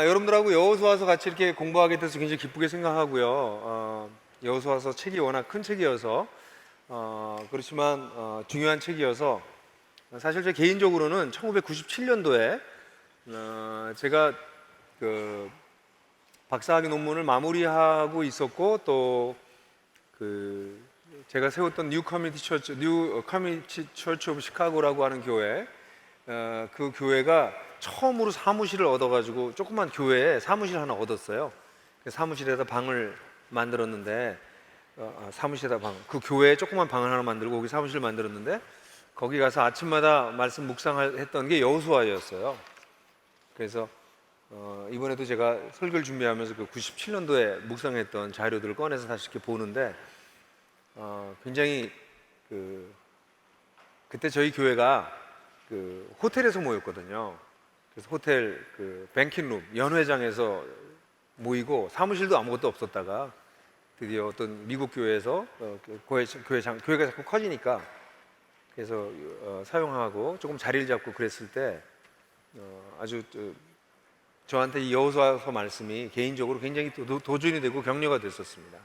여러분들하고 여호수아서 같이 이렇게 공부하게 돼서 굉장히 기쁘게 생각하고요. 여호수아서 책이 워낙 큰 책이어서 그렇지만 중요한 책이어서 사실 제 개인적으로는 1997년도에 제가 그 박사학위 논문을 마무리하고 있었고 또 제가 세웠던 뉴 커뮤니티 처치 오브 시카고라고 하는 교회, 그 교회가 처음으로 사무실을 얻어가지고 조그만 교회에 사무실 하나 얻었어요. 그 사무실에다 방을 만들었는데 그 교회에 조그만 방을 하나 만들고 거기 사무실을 만들었는데 거기 가서 아침마다 말씀 묵상했던 게 여호수아였어요. 그래서 이번에도 제가 설교를 준비하면서 그 97년도에 묵상했던 자료들을 꺼내서 다시 이렇게 보는데 굉장히 그때 저희 교회가 호텔에서 모였거든요. 그래서 호텔 뱅킹룸 연회장에서 모이고 사무실도 아무것도 없었다가 드디어 어떤 미국 교회에서 교회가 자꾸 커지니까 그래서 사용하고 조금 자리를 잡고 그랬을 때 아주 저한테 이 여호수아서 말씀이 개인적으로 굉장히 도전이 되고 격려가 됐었습니다.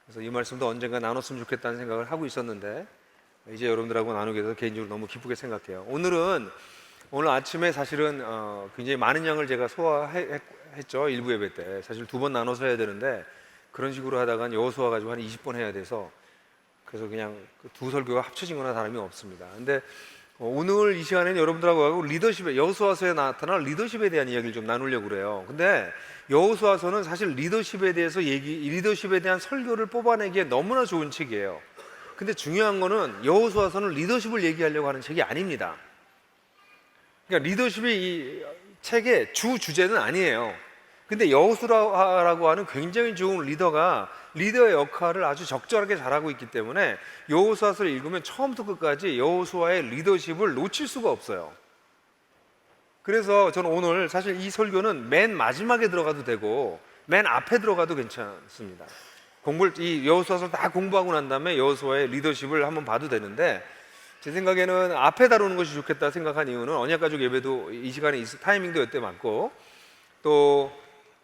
그래서 이 말씀도 언젠가 나눴으면 좋겠다는 생각을 하고 있었는데 이제 여러분들하고 나누게 돼서 개인적으로 너무 기쁘게 생각해요. 오늘 아침에 사실은 굉장히 많은 양을 제가 소화했죠. 일부 예배 때 사실 2번 나눠서 해야 되는데 그런 식으로 하다가 여호수아 가지고 한 20번 해야 돼서 그래서 그냥 두 설교가 합쳐진 거나 다름이 없습니다. 근데 오늘 이 시간에는 여러분들하고 여호수아서에 나타난 리더십에 대한 이야기를 좀 나누려고 그래요. 근데 여호수아서는 사실 리더십에 대한 설교를 뽑아내기에 너무나 좋은 책이에요. 근데 중요한 거는 여호수아서는 리더십을 얘기하려고 하는 책이 아닙니다. 그러니까 리더십이 이 책의 주 주제는 아니에요. 근데 여호수아라고 하는 굉장히 좋은 리더가 리더의 역할을 아주 적절하게 잘하고 있기 때문에 여호수아서를 읽으면 처음부터 끝까지 여호수아의 리더십을 놓칠 수가 없어요. 그래서 저는 오늘 사실 이 설교는 맨 마지막에 들어가도 되고 맨 앞에 들어가도 괜찮습니다. 이 여호수아서를 다 공부하고 난 다음에 여호수아의 리더십을 한번 봐도 되는데 제 생각에는 앞에 다루는 것이 좋겠다 생각한 이유는 언약가족 예배도 이 시간에 타이밍도 이때 맞고 또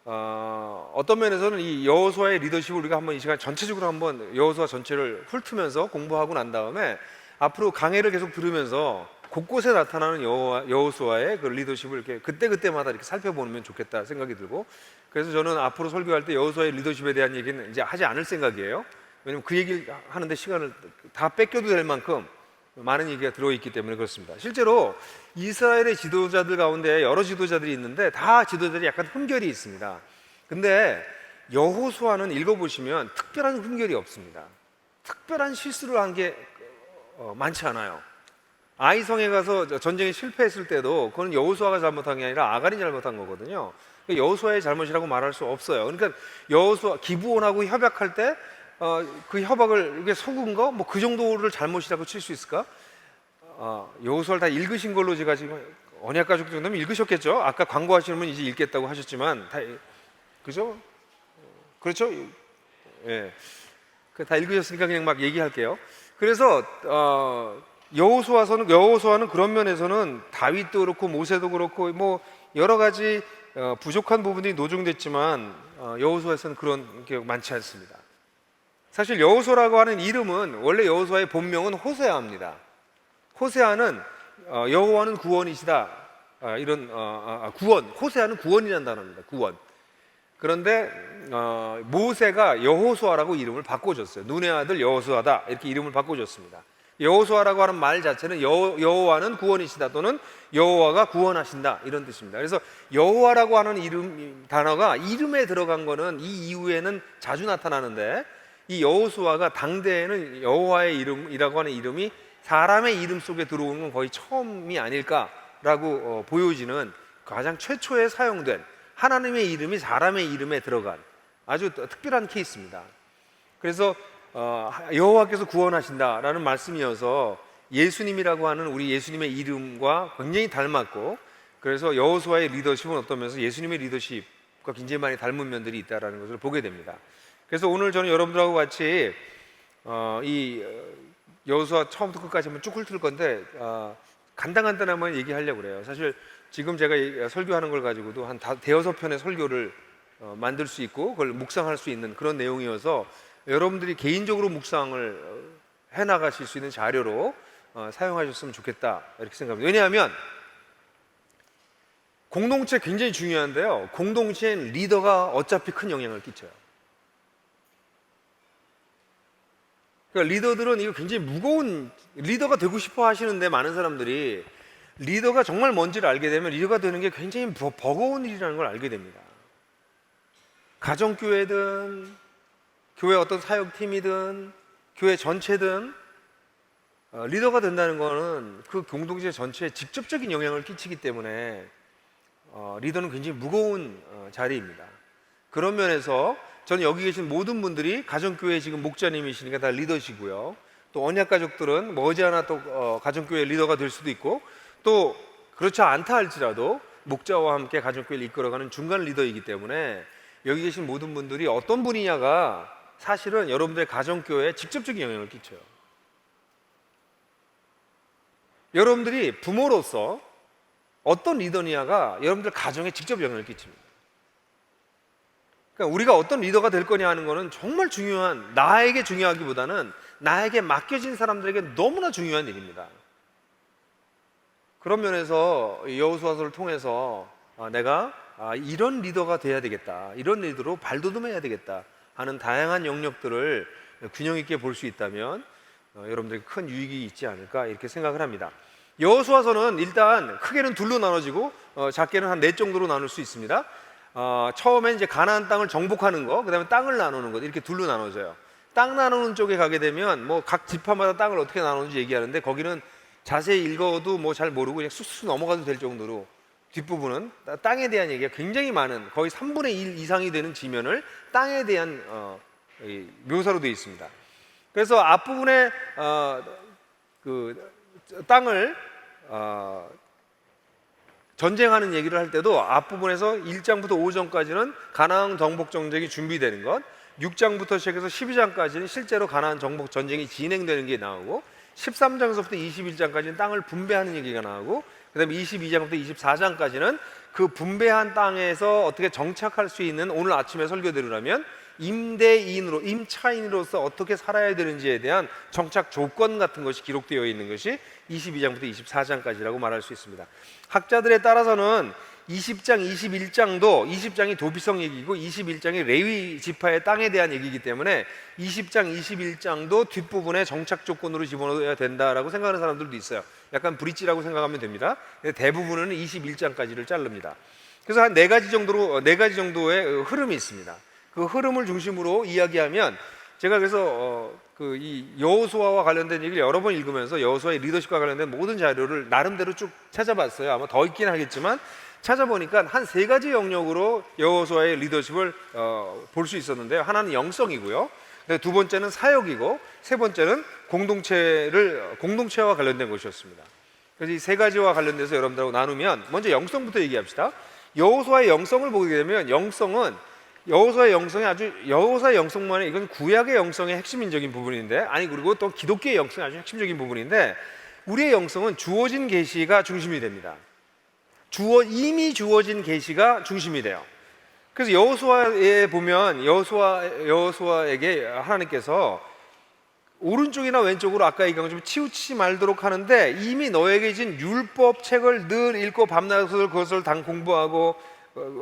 어떤 면에서는 이 여호수아의 리더십을 우리가 한번 이 시간 전체적으로 한번 여호수아 전체를 훑으면서 공부하고 난 다음에 앞으로 강해를 계속 들으면서 곳곳에 나타나는 여호수아의 그 리더십을 이렇게 그때마다 이렇게 살펴보면 좋겠다 생각이 들고 그래서 저는 앞으로 설교할 때 여호수아의 리더십에 대한 얘기는 이제 하지 않을 생각이에요. 왜냐면 그 얘기를 하는데 시간을 다 뺏겨도 될 만큼 많은 얘기가 들어있기 때문에 그렇습니다. 실제로 이스라엘의 지도자들 가운데 여러 지도자들이 있는데 다 지도자들이 약간 흠결이 있습니다. 근데 여호수아는 읽어보시면 특별한 흠결이 없습니다. 특별한 실수를 한 게 많지 않아요. 아이성에 가서 전쟁에 실패했을 때도 그건 여호수아가 잘못한 게 아니라 아간이 잘못한 거거든요. 여호수아의 잘못이라고 말할 수 없어요. 그러니까 여호수아 기브온하고 협약할 때 그 협약을 이게 속은 거 뭐 그 정도를 잘못이라고 칠 수 있을까? 여호수아를 다 읽으신 걸로 제가 지금 언약가족 정도면 읽으셨겠죠? 아까 광고하시는 분 이제 읽겠다고 하셨지만 그죠? 그렇죠? 예, 다 읽으셨으니까 그냥 막 얘기할게요. 그래서 여호수아는 그런 면에서는 다윗도 그렇고 모세도 그렇고 뭐 여러 가지 부족한 부분이 노정됐지만 여호수아에서는 그런 게 많지 않습니다. 사실 여호수아라고 하는 이름은 원래 여호수아의 본명은 호세아입니다. 호세아는 여호와는 구원이시다 이런 구원, 호세아는 구원이라는 단어입니다. 구원. 그런데 모세가 여호수아라고 이름을 바꿔줬어요. 눈의 아들 여호수아다 이렇게 이름을 바꿔줬습니다. 여호수아라고 하는 말 자체는 여호와는 구원이시다 또는 여호와가 구원하신다 이런 뜻입니다. 그래서 여호와라고 하는 단어가 이름에 들어간 거는 이 이후에는 자주 나타나는데 이 여호수아가 당대에는 여호와의 이름이라고 하는 이름이 사람의 이름 속에 들어오는 건 거의 처음이 아닐까라고 보여지는 가장 최초에 사용된 하나님의 이름이 사람의 이름에 들어간 아주 특별한 케이스입니다. 그래서 여호와께서 구원하신다라는 말씀이어서 예수님이라고 하는 우리 예수님의 이름과 굉장히 닮았고 그래서 여호수아의 리더십은 어떤 면에서 예수님의 리더십과 굉장히 많이 닮은 면들이 있다는 것을 보게 됩니다. 그래서 오늘 저는 여러분들하고 같이 이 여호수아 처음부터 끝까지 한번 쭉 훑을 건데 간단하게만 얘기하려고 그래요. 사실 지금 제가 설교하는 걸 가지고도 한 대여섯 편의 설교를 만들 수 있고 그걸 묵상할 수 있는 그런 내용이어서 여러분들이 개인적으로 묵상을 해나가실 수 있는 자료로 사용하셨으면 좋겠다 이렇게 생각합니다. 왜냐하면 공동체 굉장히 중요한데요, 공동체엔 리더가 어차피 큰 영향을 끼쳐요. 그러니까 리더들은 이거 굉장히 무거운, 리더가 되고 싶어 하시는데 많은 사람들이 리더가 정말 뭔지를 알게 되면 리더가 되는 게 굉장히 버거운 일이라는 걸 알게 됩니다. 가정교회든 교회 어떤 사역팀이든 교회 전체든 리더가 된다는 거는 그 공동체 전체에 직접적인 영향을 끼치기 때문에 리더는 굉장히 무거운 자리입니다. 그런 면에서 저는 여기 계신 모든 분들이 가정교회 지금 목자님이시니까 다 리더시고요, 또 언약가족들은 머지않아 또 가정교회 리더가 될 수도 있고, 또 그렇지 않다 할지라도 목자와 함께 가정교회를 이끌어가는 중간 리더이기 때문에 여기 계신 모든 분들이 어떤 분이냐가 사실은 여러분들의 가정교회에 직접적인 영향을 끼쳐요. 여러분들이 부모로서 어떤 리더냐가 여러분들 가정에 직접 영향을 끼칩니다. 그러니까 우리가 어떤 리더가 될 거냐 하는 거는 정말 중요한, 나에게 중요하기보다는 나에게 맡겨진 사람들에게 너무나 중요한 일입니다. 그런 면에서 여호수아서를 통해서 내가 이런 리더가 돼야 되겠다, 이런 리더로 발돋움해야 되겠다 하는 다양한 영역들을 균형 있게 볼 수 있다면 여러분들에게 큰 유익이 있지 않을까 이렇게 생각을 합니다. 여호수아서는 일단 크게는 둘로 나눠지고 작게는 한 넷 정도로 나눌 수 있습니다. 처음에 이제 가나안 땅을 정복하는 거, 그다음에 땅을 나누는 것, 이렇게 둘로 나눠져요. 땅 나누는 쪽에 가게 되면 뭐 각 지파마다 땅을 어떻게 나누는지 얘기하는데 거기는 자세히 읽어도 뭐 잘 모르고 그냥 쑥쑥 넘어가도 될 정도로 뒷부분은 땅에 대한 얘기가 굉장히 많은, 거의 3분의 1 이상이 되는 지면을 땅에 대한 묘사로 되어 있습니다. 그래서 앞부분에 그 땅을 전쟁하는 얘기를 할 때도 앞부분에서 1장부터 5장까지는 가나안 정복 전쟁이 준비되는 것, 6장부터 시작해서 12장까지는 실제로 가나안 정복 전쟁이 진행되는 게 나오고, 13장에서부터 21장까지는 땅을 분배하는 얘기가 나오고, 그 다음에 22장부터 24장까지는 그 분배한 땅에서 어떻게 정착할 수 있는, 오늘 아침에 설교대로라면 임대인으로, 임차인으로서 어떻게 살아야 되는지에 대한 정착 조건 같은 것이 기록되어 있는 것이 22장부터 24장까지라고 말할 수 있습니다. 학자들에 따라서는 20장, 21장도 20장이 도피성 얘기고 21장이 레위 지파의 땅에 대한 얘기이기 때문에 20장, 21장도 뒷부분에 정착 조건으로 집어넣어야 된다라고 생각하는 사람들도 있어요. 약간 브릿지라고 생각하면 됩니다. 대부분은 21장까지를 자릅니다. 그래서 한 네 가지 정도의 흐름이 있습니다. 그 흐름을 중심으로 이야기하면, 제가 그래서 이 여호수아와 관련된 얘기를 여러 번 읽으면서 여호수아의 리더십과 관련된 모든 자료를 나름대로 쭉 찾아봤어요. 아마 더 있긴 하겠지만 찾아보니까 한 세 가지 영역으로 여호수아의 리더십을 볼 수 있었는데요. 하나는 영성이고요, 두 번째는 사역이고, 세 번째는 공동체와 관련된 것이었습니다. 그래서 이 세 가지와 관련돼서 여러분들하고 나누면, 먼저 영성부터 얘기합시다. 여호수아의 영성을 보게 되면, 여호수아의 영성만의, 이건 구약의 영성의 핵심적인 부분인데, 그리고 또 기독교의 영성의 아주 핵심적인 부분인데, 우리의 영성은 주어진 계시가 중심이 됩니다. 이미 주어진 계시가 중심이 돼요. 그래서 여호수아에 보면 여호수아에게 하나님께서 오른쪽이나 왼쪽으로 아까 얘기한 것처럼 치우치지 말도록 하는데, 이미 너에게 진 율법 책을 늘 읽고 밤낮으로 그것을 공부하고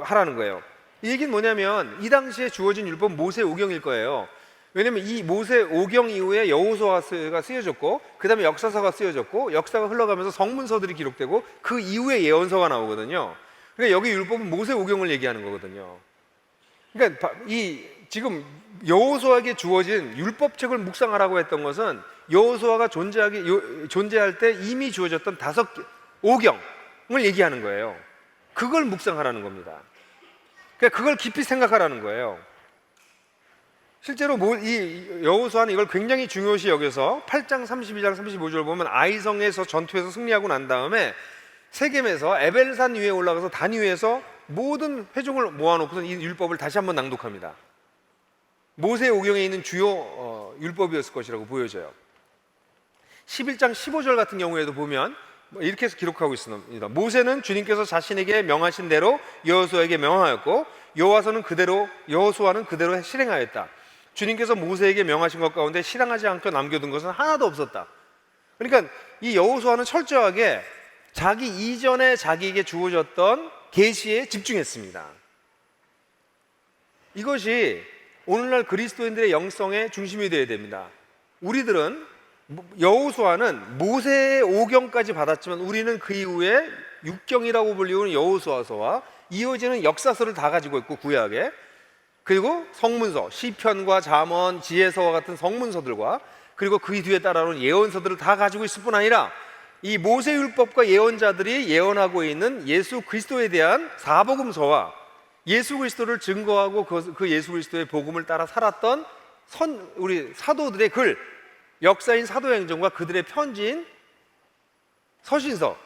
하라는 거예요. 이 얘기는 뭐냐면, 이 당시에 주어진 율법은 모세 오경일 거예요. 왜냐면 이 모세 오경 이후에 여호수아가 쓰여졌고, 그 다음에 역사서가 쓰여졌고, 역사가 흘러가면서 성문서들이 기록되고, 그 이후에 예언서가 나오거든요. 그러니까 여기 율법은 모세 오경을 얘기하는 거거든요. 그러니까 지금 여호수아에게 주어진 율법책을 묵상하라고 했던 것은 여호수아가 존재할 때 이미 주어졌던 5개 오경을 얘기하는 거예요. 그걸 묵상하라는 겁니다. 그러니까 그걸 깊이 생각하라는 거예요. 실제로 이 여호수아는 이걸 굉장히 중요시 여겨서 8장 32장 35절 보면, 아이성에서 전투에서 승리하고 난 다음에 세겜에서 에벨산 위에 올라가서 단 위에서 모든 회중을 모아놓고서 이 율법을 다시 한번 낭독합니다. 모세 오경에 있는 주요 율법이었을 것이라고 보여져요. 11장 15절 같은 경우에도 보면 이렇게 해서 기록하고 있습니다. 모세는 주님께서 자신에게 명하신 대로 여호수아에게 명하였고 여호수아는 그대로 실행하였다. 주님께서 모세에게 명하신 것 가운데 실행하지 않고 남겨둔 것은 하나도 없었다. 그러니까 이 여호수아는 철저하게 자기 이전에 자기에게 주어졌던 계시에 집중했습니다. 이것이 오늘날 그리스도인들의 영성의 중심이 되어야 됩니다. 우리들은 여호수아는 모세의 5경까지 받았지만 우리는 그 이후에 6경이라고 불리우는 여호수아서와 이어지는 역사서를 다 가지고 있고 구약에, 그리고 성문서, 시편과 잠언, 지혜서와 같은 성문서들과 그리고 그 뒤에 따라오는 예언서들을 다 가지고 있을 뿐 아니라 이 모세율법과 예언자들이 예언하고 있는 예수 그리스도에 대한 사복음서와 예수 그리스도를 증거하고 그 예수 그리스도의 복음을 따라 살았던 우리 사도들의 글, 역사인 사도행전과 그들의 편지인 서신서,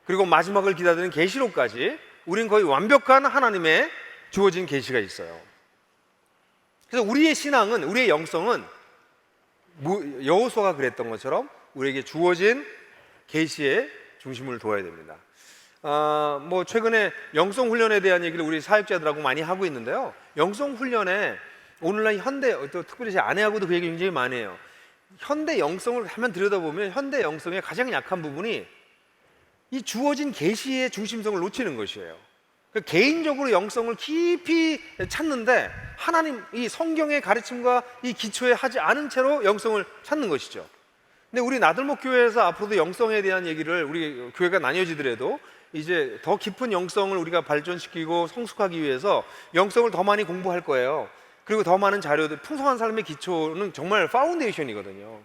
그리고 마지막을 기다리는 계시록까지 우린 거의 완벽한 하나님의 주어진 계시가 있어요. 그래서 우리의 신앙은, 우리의 영성은 여호수아가 그랬던 것처럼 우리에게 주어진 계시의 중심을 둬야 됩니다. 최근에 영성 훈련에 대한 얘기를 우리 사역자들하고 많이 하고 있는데요. 영성 훈련에 오늘날 현대, 또 특별히 제 아내하고도 그 얘기 굉장히 많이 해요. 현대 영성을 한번 들여다보면 현대 영성의 가장 약한 부분이 이 주어진 계시의 중심성을 놓치는 것이에요. 개인적으로 영성을 깊이 찾는데 하나님 이 성경의 가르침과 이 기초에 하지 않은 채로 영성을 찾는 것이죠. 근데 우리 나들목 교회에서 앞으로도 영성에 대한 얘기를, 우리 교회가 나뉘어지더라도 이제 더 깊은 영성을 우리가 발전시키고 성숙하기 위해서 영성을 더 많이 공부할 거예요. 그리고 더 많은 자료들, 풍성한 삶의 기초는 정말 파운데이션이거든요.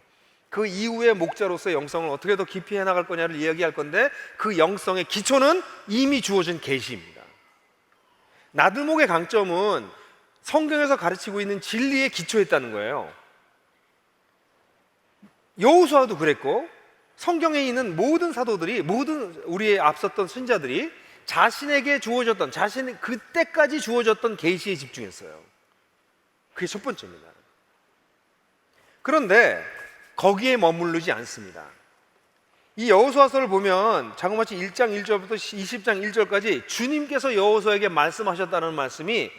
그 이후의 목자로서 영성을 어떻게 더 깊이 해나갈 거냐를 이야기할 건데 그 영성의 기초는 이미 주어진 계시입니다. 나들목의 강점은 성경에서 가르치고 있는 진리의 기초에 있다는 거예요. 여호수아도 그랬고 성경에 있는 모든 사도들이, 모든 우리의 앞섰던 선지자들이 자신에게 주어졌던, 자신 그때까지 주어졌던 계시에 집중했어요. 그게 첫 번째입니다. 그런데 거기에 머무르지 않습니다. 이 여호수아서를 보면 자그마치 1장 1절부터 20장 1절까지 주님께서 여호수아에게 말씀하셨다는 말씀이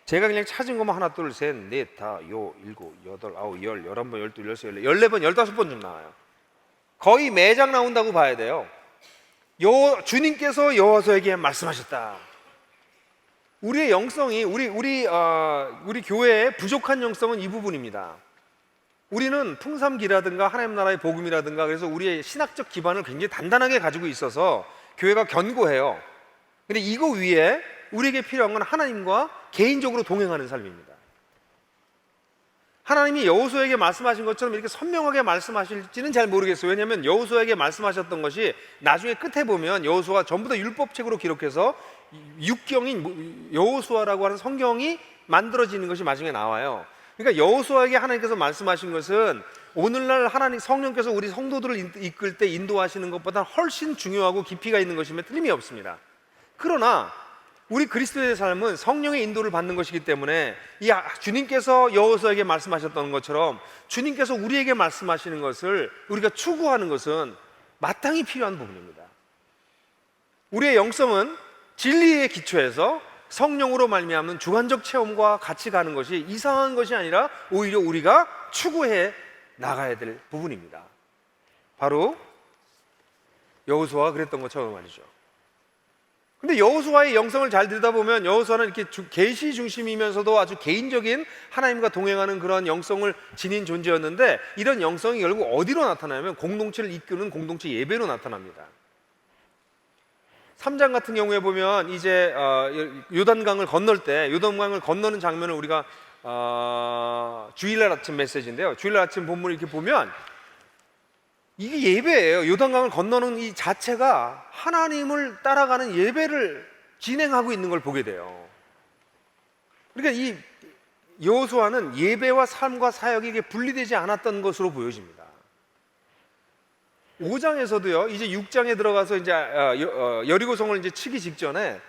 제가 그냥 찾은 것만 하나, 둘, 셋, 넷, 다, 요, 일곱, 여덟, 아홉, 열, 11번, 12, 13, 14번, 15번 좀 나와요. 거의 매장 나온다고 봐야 돼요. 주님께서 여호수아에게 말씀하셨다. 우리의 영성이, 우리 교회의 부족한 영성은 이 부분입니다. 우리는 풍삼기라든가 하나님 나라의 복음이라든가, 그래서 우리의 신학적 기반을 굉장히 단단하게 가지고 있어서 교회가 견고해요. 근데 이거 위에 우리에게 필요한 건 하나님과 개인적으로 동행하는 삶입니다. 하나님이 여호수아에게 말씀하신 것처럼 이렇게 선명하게 말씀하실지는 잘 모르겠어요. 왜냐하면 여호수아에게 말씀하셨던 것이 나중에 끝에 보면 여호수아가 전부 다 율법책으로 기록해서 육경인 여호수아라고 하는 성경이 만들어지는 것이 나중에 나와요. 그러니까 여호수아에게 하나님께서 말씀하신 것은 오늘날 하나님 성령께서 우리 성도들을 이끌 때 인도하시는 것보다 훨씬 중요하고 깊이가 있는 것임에 틀림이 없습니다. 그러나 우리 그리스도의 삶은 성령의 인도를 받는 것이기 때문에 이 주님께서 여호수아에게 말씀하셨던 것처럼 주님께서 우리에게 말씀하시는 것을 우리가 추구하는 것은 마땅히 필요한 부분입니다. 우리의 영성은 진리의 기초에서 성령으로 말미암는 주관적 체험과 같이 가는 것이 이상한 것이 아니라 오히려 우리가 추구해 나가야 될 부분입니다. 바로 여호수아가 그랬던 것처럼 말이죠. 근데 여호수아의 영성을 잘 들여다보면 여호수아는 이렇게 계시 중심이면서도 아주 개인적인 하나님과 동행하는 그런 영성을 지닌 존재였는데, 이런 영성이 결국 어디로 나타나냐면 공동체를 이끄는 공동체 예배로 나타납니다. 3장 같은 경우에 보면 이제 요단강을 건널 때, 요단강을 건너는 장면을 우리가 주일날 아침 메시지인데요, 주일날 아침 본문을 이렇게 보면 이게 예배예요. 요단강을 건너는 이 자체가 하나님을 따라가는 예배를 진행하고 있는 걸 보게 돼요. 그러니까 이 여호수아는 예배와 삶과 사역이 이게 분리되지 않았던 것으로 보여집니다. 5장에서도요, 이제 6장에 들어가서 이제 여리고성을 이제 치기 직전에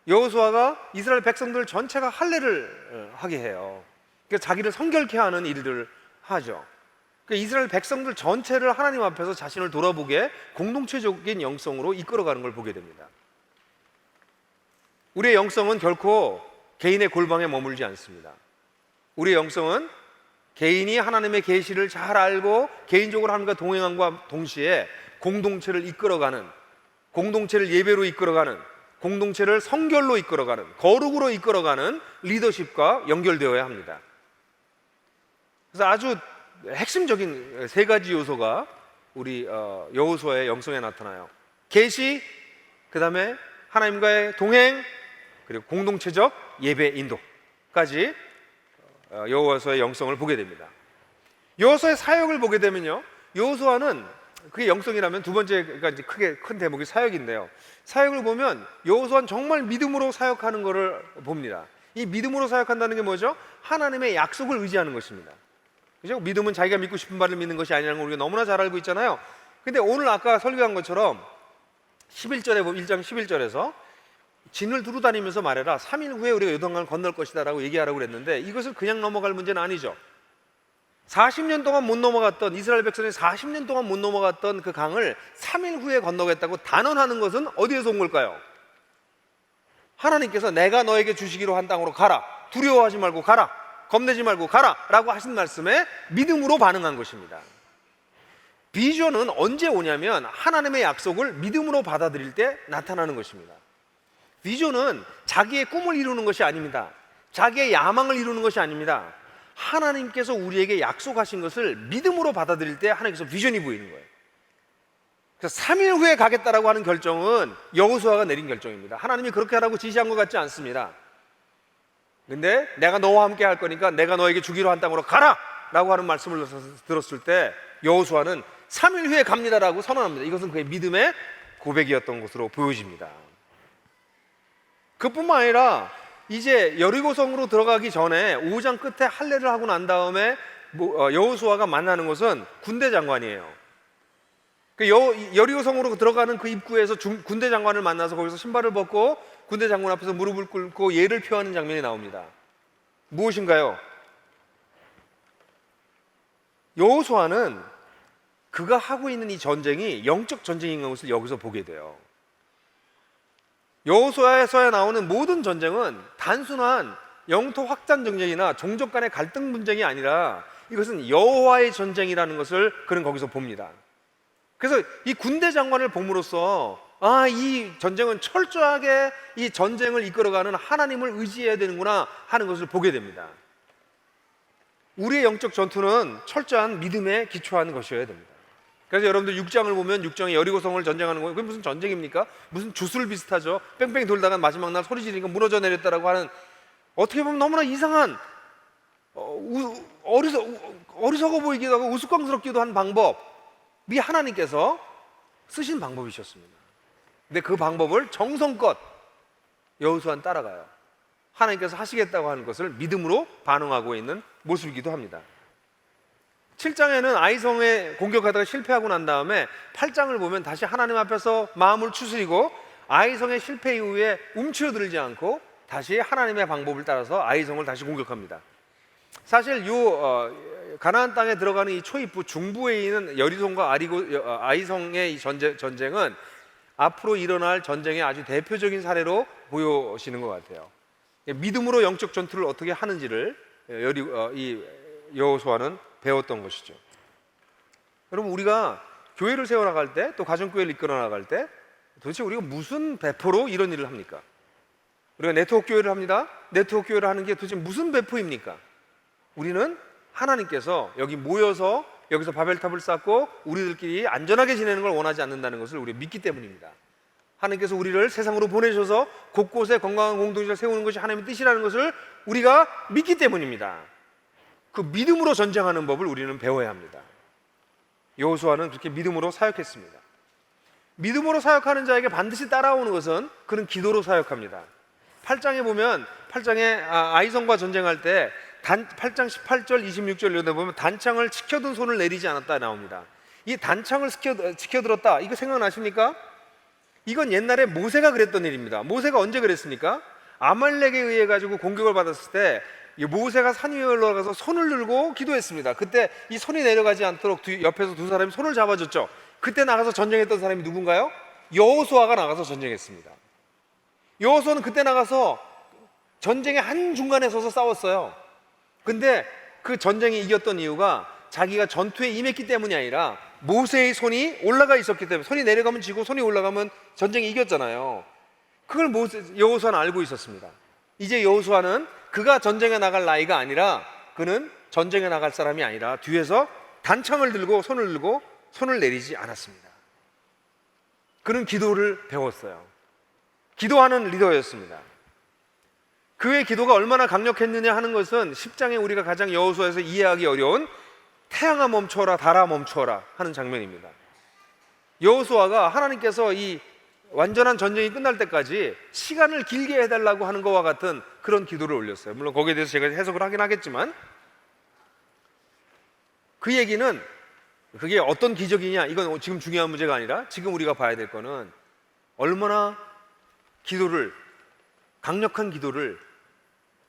여호수아가 이스라엘 백성들 전체가 할례를 하게 해요. 그러니까 자기를 성결케 하는 일들을 하죠. 그러니까 이스라엘 백성들 전체를 하나님 앞에서 자신을 돌아보게 공동체적인 영성으로 이끌어가는 걸 보게 됩니다. 우리의 영성은 결코 개인의 골방에 머물지 않습니다. 우리의 영성은 개인이 하나님의 계시를 잘 알고 개인적으로 하나님과 동행함과 동시에 공동체를 이끌어가는, 공동체를 예배로 이끌어가는, 공동체를 성결로 이끌어가는, 거룩으로 이끌어가는 리더십과 연결되어야 합니다. 그래서 아주 핵심적인 세 가지 요소가 우리 여호수아의 영성에 나타나요. 계시, 그 다음에 하나님과의 동행, 그리고 공동체적 예배 인도까지 여호수아의 영성을 보게 됩니다. 여호수아의 사역을 보게 되면요, 여호수아는 그게 영성이라면 두 번째가 이제 크게 큰 대목이 사역인데요. 사역을 보면 여호수아는 정말 믿음으로 사역하는 것을 봅니다. 이 믿음으로 사역한다는 게 뭐죠? 하나님의 약속을 의지하는 것입니다. 그죠? 믿음은 자기가 믿고 싶은 바를 믿는 것이 아니라는 걸 우리가 너무나 잘 알고 있잖아요. 근데 오늘 아까 설교한 것처럼 11절에 보면 1장 11절에서 진을 두루 다니면서 말해라 3일 후에 우리가 요단강을 건널 것이다 라고 얘기하라고 그랬는데, 이것을 그냥 넘어갈 문제는 아니죠. 40년 동안 못 넘어갔던, 이스라엘 백성이 40년 동안 못 넘어갔던 그 강을 3일 후에 건너겠다고 단언하는 것은 어디에서 온 걸까요? 하나님께서 내가 너에게 주시기로 한 땅으로 가라, 두려워하지 말고 가라, 겁내지 말고 가라 라고 하신 말씀에 믿음으로 반응한 것입니다. 비전은 언제 오냐면 하나님의 약속을 믿음으로 받아들일 때 나타나는 것입니다. 비전은 자기의 꿈을 이루는 것이 아닙니다. 자기의 야망을 이루는 것이 아닙니다. 하나님께서 우리에게 약속하신 것을 믿음으로 받아들일 때 하나님께서 비전이 보이는 거예요. 그래서 3일 후에 가겠다라고 하는 결정은 여호수아가 내린 결정입니다. 하나님이 그렇게 하라고 지시한 것 같지 않습니다. 근데 내가 너와 함께 할 거니까 내가 너에게 주기로 한 땅으로 가라 라고 하는 말씀을 들었을 때 여호수아는 3일 후에 갑니다라고 선언합니다. 이것은 그의 믿음의 고백이었던 것으로 보여집니다. 그뿐만 아니라 이제 여리고성으로 들어가기 전에 5장 끝에 할례를 하고 난 다음에 여호수아가 만나는 것은 군대 장관이에요. 여리고성으로 들어가는 그 입구에서 군대 장관을 만나서 거기서 신발을 벗고 군대 장관 앞에서 무릎을 꿇고 예를 표하는 장면이 나옵니다. 무엇인가요? 여호수아는 그가 하고 있는 이 전쟁이 영적 전쟁인 것을 여기서 보게 돼요. 여호수아에서 나오는 모든 전쟁은 단순한 영토 확장 전쟁이나 종족 간의 갈등 분쟁이 아니라 이것은 여호와의 전쟁이라는 것을 그는 거기서 봅니다. 그래서 이 군대 장관을 봄으로써 이 전쟁은 철저하게 이 전쟁을 이끌어가는 하나님을 의지해야 되는구나 하는 것을 보게 됩니다. 우리의 영적 전투는 철저한 믿음에 기초한 것이어야 됩니다. 그래서 여러분들 6장을 보면 6장에 여리고성을 전쟁하는 거예요. 그게 무슨 전쟁입니까? 무슨 주술 비슷하죠. 뺑뺑 돌다가 마지막 날 소리 지르니까 무너져 내렸다라고 하는, 어떻게 보면 너무나 이상한 어리석어 보이기도 하고 우스꽝스럽기도 한 방법이 하나님께서 쓰신 방법이셨습니다. 근데 그 방법을 정성껏 여호수아는 따라가요. 하나님께서 하시겠다고 하는 것을 믿음으로 반응하고 있는 모습이기도 합니다. 7장에는 아이성에 공격하다가 실패하고 난 다음에 8장을 보면 다시 하나님 앞에서 마음을 추스리고 아이성의 실패 이후에 움츠러들지 않고 다시 하나님의 방법을 따라서 아이성을 다시 공격합니다. 사실 가나안 땅에 들어가는 이 초입부 중부에 있는 여리성과 아이성의 이 전쟁은 앞으로 일어날 전쟁의 아주 대표적인 사례로 보여지는 것 같아요. 믿음으로 영적 전투를 어떻게 하는지를 이 여호수아는 배웠던 것이죠. 여러분, 우리가 교회를 세워나갈 때, 또 가정교회를 이끌어나갈 때 도대체 우리가 무슨 배포로 이런 일을 합니까? 우리가 네트워크 교회를 합니다. 네트워크 교회를 하는 게 도대체 무슨 배포입니까? 우리는 하나님께서 여기 모여서 여기서 바벨탑을 쌓고 우리들끼리 안전하게 지내는 걸 원하지 않는다는 것을 우리가 믿기 때문입니다. 하나님께서 우리를 세상으로 보내셔서 곳곳에 건강한 공동체를 세우는 것이 하나님의 뜻이라는 것을 우리가 믿기 때문입니다. 그 믿음으로 전쟁하는 법을 우리는 배워야 합니다. 여호수아는 그렇게 믿음으로 사역했습니다. 믿음으로 사역하는 자에게 반드시 따라오는 것은 그는 기도로 사역합니다. 8장에 보면 8장에 아이성과 전쟁할 때 8장 18절 26절 이런 데 보면 단창을 치켜든 손을 내리지 않았다 나옵니다. 이 단창을 치켜들었다, 이거 생각나십니까? 이건 옛날에 모세가 그랬던 일입니다. 모세가 언제 그랬습니까? 아말렉에 의해 가지고 공격을 받았을 때 이 모세가 산 위에 올라가서 손을 들고 기도했습니다. 그때 이 손이 내려가지 않도록 옆에서 두 사람이 손을 잡아줬죠. 그때 나가서 전쟁했던 사람이 누군가요? 여호수아가 나가서 전쟁했습니다. 여호수아는 그때 나가서 전쟁의 한중간에 서서 싸웠어요. 근데 그 전쟁에 이겼던 이유가 자기가 전투에 임했기 때문이 아니라 모세의 손이 올라가 있었기 때문에, 손이 내려가면 지고 손이 올라가면 전쟁에 이겼잖아요. 그걸 여호수아는 알고 있었습니다. 이제 여호수아는 그가 전쟁에 나갈 나이가 아니라, 그는 전쟁에 나갈 사람이 아니라 뒤에서 단창을 들고 손을 들고 손을 내리지 않았습니다. 그는 기도를 배웠어요. 기도하는 리더였습니다. 그의 기도가 얼마나 강력했느냐 하는 것은 10장에 우리가 가장 여호수아에서 이해하기 어려운 태양아 멈춰라 달아 멈춰라 하는 장면입니다. 여호수아가 하나님께서 이 완전한 전쟁이 끝날 때까지 시간을 길게 해달라고 하는 것과 같은 그런 기도를 올렸어요. 물론 거기에 대해서 제가 해석을 하긴 하겠지만, 그 얘기는 그게 어떤 기적이냐, 이건 지금 중요한 문제가 아니라 지금 우리가 봐야 될 거는 얼마나 기도를, 강력한 기도를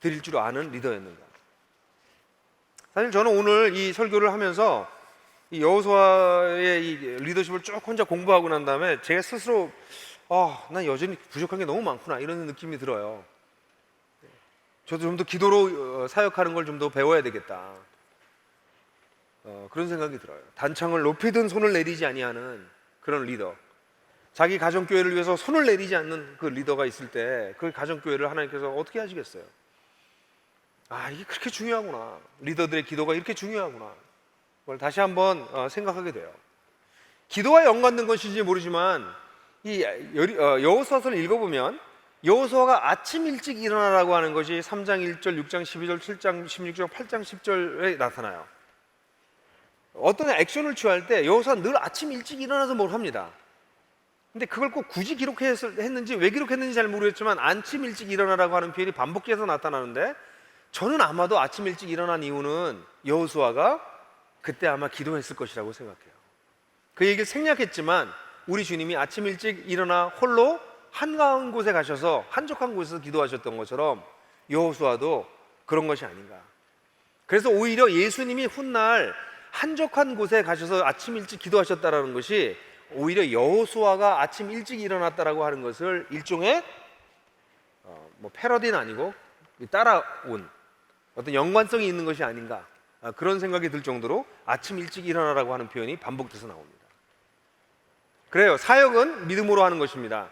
드릴 줄 아는 리더였는가. 사실 저는 오늘 이 설교를 하면서 이 여호수아의 이 리더십을 쭉 혼자 공부하고 난 다음에 제가 스스로 난 여전히 부족한 게 너무 많구나, 이런 느낌이 들어요. 저도 좀 더 기도로 사역하는 걸 좀 더 배워야 되겠다, 그런 생각이 들어요. 단창을 높이든 손을 내리지 아니하는 그런 리더, 자기 가정교회를 위해서 손을 내리지 않는 그 리더가 있을 때 그 가정교회를 하나님께서 어떻게 하시겠어요? 이게 그렇게 중요하구나, 리더들의 기도가 이렇게 중요하구나, 그걸 다시 한번 생각하게 돼요. 기도와 연관된 것인지 모르지만 이 여호수아서를 읽어보면 여호수아가 아침 일찍 일어나라고 하는 것이 3장 1절, 6장 12절, 7장 16절, 8장 10절에 나타나요. 어떤 액션을 취할 때 여호수아는 늘 아침 일찍 일어나서 뭘 합니다. 근데 그걸 꼭 굳이 기록했는지, 왜 기록했는지 잘 모르겠지만 아침 일찍 일어나라고 하는 표현이 반복해서 나타나는데, 저는 아마도 아침 일찍 일어난 이유는 여호수아가 그때 아마 기도했을 것이라고 생각해요. 그 얘기를 생략했지만 우리 주님이 아침 일찍 일어나 홀로 한가한 곳에 가셔서 한적한 곳에서 기도하셨던 것처럼 여호수아도 그런 것이 아닌가. 그래서 오히려 예수님이 훗날 한적한 곳에 가셔서 아침 일찍 기도하셨다라는 것이 오히려 여호수아가 아침 일찍 일어났다라고 하는 것을 일종의 패러디는 아니고 따라온 어떤 연관성이 있는 것이 아닌가, 그런 생각이 들 정도로 아침 일찍 일어나라고 하는 표현이 반복돼서 나옵니다. 그래요. 사역은 믿음으로 하는 것입니다.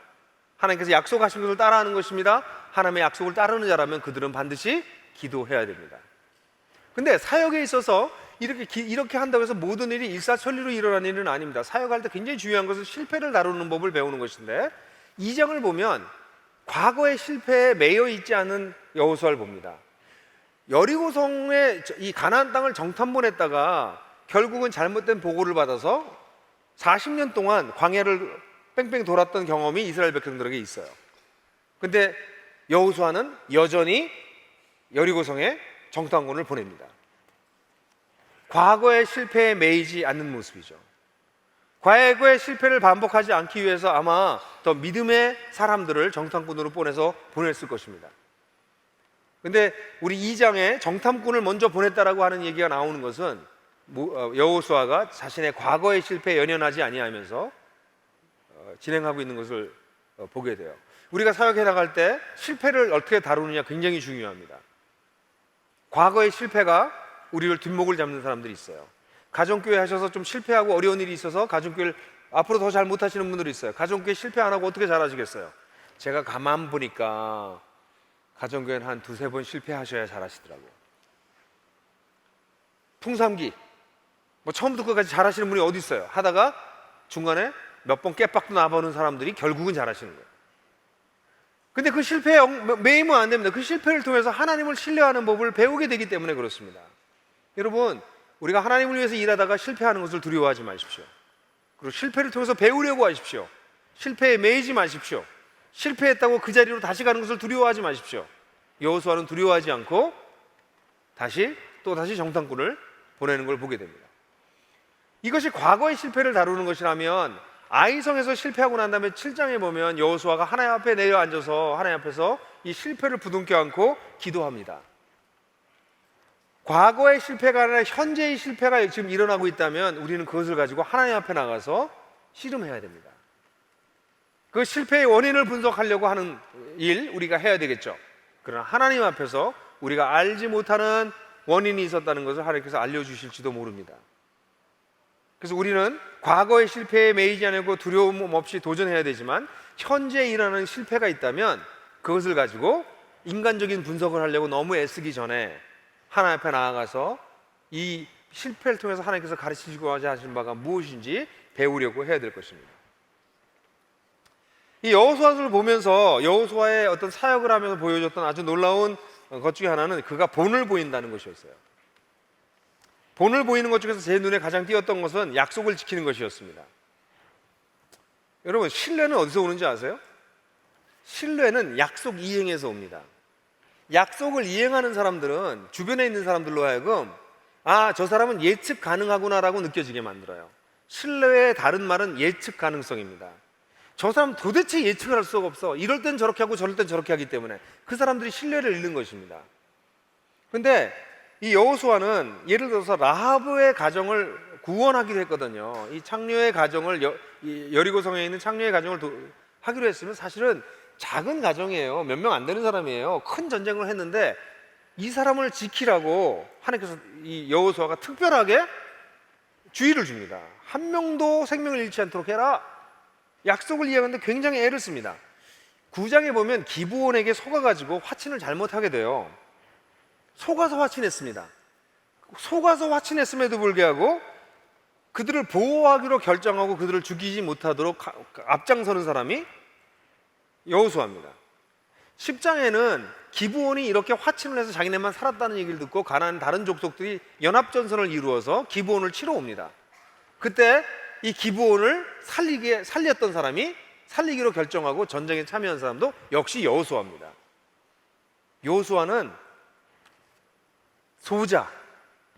하나님께서 약속하신 것을 따라하는 것입니다. 하나님의 약속을 따르는 자라면 그들은 반드시 기도해야 됩니다. 근데 사역에 있어서 이렇게 한다고 해서 모든 일이 일사천리로 일어나는 일은 아닙니다. 사역할 때 굉장히 중요한 것은 실패를 다루는 법을 배우는 것인데, 2장을 보면 과거의 실패에 매여 있지 않은 여호수아를 봅니다. 여리고성의 이 가나안 땅을 정탐본했다가 결국은 잘못된 보고를 받아서 40년 동안 광야를 뺑뺑 돌았던 경험이 이스라엘 백성들에게 있어요. 근데 여호수아는 여전히 여리고성에 정탐꾼을 보냅니다. 과거의 실패에 매이지 않는 모습이죠. 과거의 실패를 반복하지 않기 위해서 아마 더 믿음의 사람들을 정탐꾼으로 보냈을 것입니다. 근데 우리 2장에 정탐꾼을 먼저 보냈다라고 하는 얘기가 나오는 것은 여호수아가 자신의 과거의 실패에 연연하지 아니하면서 진행하고 있는 것을 보게 돼요. 우리가 사역해 나갈 때 실패를 어떻게 다루느냐 굉장히 중요합니다. 과거의 실패가 우리를 뒷목을 잡는 사람들이 있어요. 가정교회 하셔서 좀 실패하고 어려운 일이 있어서 가정교회를 앞으로 더 잘 못하시는 분들이 있어요. 가정교회 실패 안 하고 어떻게 잘하시겠어요? 제가 가만 보니까 가정교회는 한 두세 번 실패하셔야 잘하시더라고요. 풍삼기 처음부터 끝까지 잘하시는 분이 어디 있어요? 하다가 중간에 몇 번 깨박도 나보는 사람들이 결국은 잘하시는 거예요. 근데 그 실패에 매이면 안 됩니다. 그 실패를 통해서 하나님을 신뢰하는 법을 배우게 되기 때문에 그렇습니다. 여러분, 우리가 하나님을 위해서 일하다가 실패하는 것을 두려워하지 마십시오. 그리고 실패를 통해서 배우려고 하십시오. 실패에 매이지 마십시오. 실패했다고 그 자리로 다시 가는 것을 두려워하지 마십시오. 여호수아는 두려워하지 않고 다시 정탐꾼을 보내는 걸 보게 됩니다. 이것이 과거의 실패를 다루는 것이라면 아이성에서 실패하고 난 다음에 7장에 보면 여호수아가 하나님 앞에 내려 앉아서 하나님 앞에서 이 실패를 부둥켜 안고 기도합니다. 과거의 실패가 아니라 현재의 실패가 지금 일어나고 있다면 우리는 그것을 가지고 하나님 앞에 나가서 씨름해야 됩니다. 그 실패의 원인을 분석하려고 하는 일 우리가 해야 되겠죠. 그러나 하나님 앞에서 우리가 알지 못하는 원인이 있었다는 것을 하나님께서 알려주실지도 모릅니다. 그래서 우리는 과거의 실패에 매이지 않고 두려움 없이 도전해야 되지만 현재 일어나는 실패가 있다면 그것을 가지고 인간적인 분석을 하려고 너무 애쓰기 전에 하나님 앞에 나아가서 이 실패를 통해서 하나님께서 가르치시고자 하신 바가 무엇인지 배우려고 해야 될 것입니다. 이 여호수아를 보면서 여호수아의 어떤 사역을 하면서 보여줬던 아주 놀라운 것 중에 하나는 그가 본을 보인다는 것이었어요. 본을 보이는 것 중에서 제 눈에 가장 띄었던 것은 약속을 지키는 것이었습니다. 여러분, 신뢰는 어디서 오는지 아세요? 신뢰는 약속 이행에서 옵니다. 약속을 이행하는 사람들은 주변에 있는 사람들로 하여금 아, 저 사람은 예측 가능하구나라고 느껴지게 만들어요. 신뢰의 다른 말은 예측 가능성입니다. 저 사람 도대체 예측을 할 수가 없어. 이럴 땐 저렇게 하고 저럴 땐 저렇게 하기 때문에 그 사람들이 신뢰를 잃는 것입니다. 근데 이 여호수아는 예를 들어서 라하브의 가정을 구원하기로 했거든요. 이 창녀의 가정을 여리고성에 있는 창녀의 가정을 하기로 했으면 사실은 작은 가정이에요. 몇 명 안 되는 사람이에요. 큰 전쟁을 했는데 이 사람을 지키라고 하나님께서 이 여호수아가 특별하게 주의를 줍니다. 한 명도 생명을 잃지 않도록 해라. 약속을 이해하는데 굉장히 애를 씁니다. 9장에 보면 기브온에게 속아가지고 화친을 잘못하게 돼요. 속아서 화친했습니다. 속아서 화친했음에도 불구하고 그들을 보호하기로 결정하고 그들을 죽이지 못하도록 앞장서는 사람이 여호수아입니다. 10장에는 기브온이 이렇게 화친을 해서 자기네만 살았다는 얘기를 듣고 가나안 다른 족속들이 연합전선을 이루어서 기브온을 치러 옵니다. 그때 이 기브온을 살렸던 사람이 살리기로 결정하고 전쟁에 참여한 사람도 역시 여호수아입니다. 여호수아는 소자,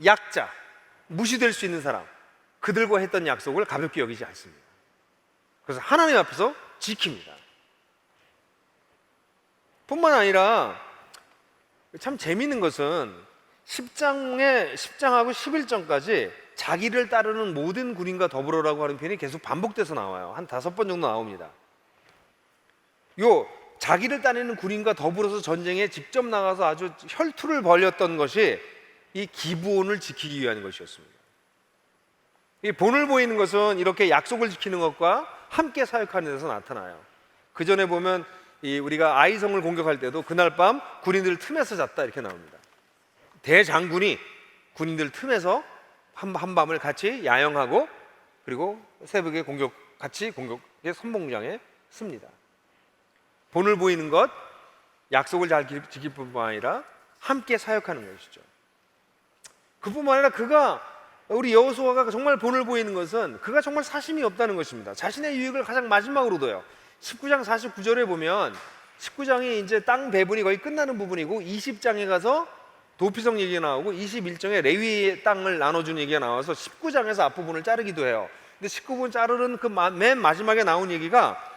약자, 무시될 수 있는 사람, 그들과 했던 약속을 가볍게 여기지 않습니다. 그래서 하나님 앞에서 지킵니다. 뿐만 아니라 참 재미있는 것은 10장하고 11장까지 자기를 따르는 모든 군인과 더불어라고 하는 표현이 계속 반복돼서 나와요. 한 5번 정도 나옵니다. 요 자기를 따르는 군인과 더불어서 전쟁에 직접 나가서 아주 혈투를 벌였던 것이 이 기브온을 지키기 위한 것이었습니다. 이 본을 보이는 것은 이렇게 약속을 지키는 것과 함께 사역하는 데서 나타나요. 그 전에 보면 우리가 아이성을 공격할 때도 그날 밤 군인들 틈에서 잤다 이렇게 나옵니다. 대장군이 군인들 틈에서 한밤을 같이 야영하고 그리고 새벽에 같이 공격의 선봉장에 씁니다. 본을 보이는 것, 약속을 잘 지킬 뿐만 아니라 함께 사역하는 것이죠. 그뿐만 아니라 우리 여호수아가 정말 본을 보이는 것은 그가 정말 사심이 없다는 것입니다. 자신의 유익을 가장 마지막으로 둬요. 19장 49절에 보면 19장이 이제 땅 배분이 거의 끝나는 부분이고 20장에 가서 도피성 얘기가 나오고 21장에 레위의 땅을 나눠준 얘기가 나와서 19장에서 앞부분을 자르기도 해요. 근데 19분 자르는 그 맨 마지막에 나온 얘기가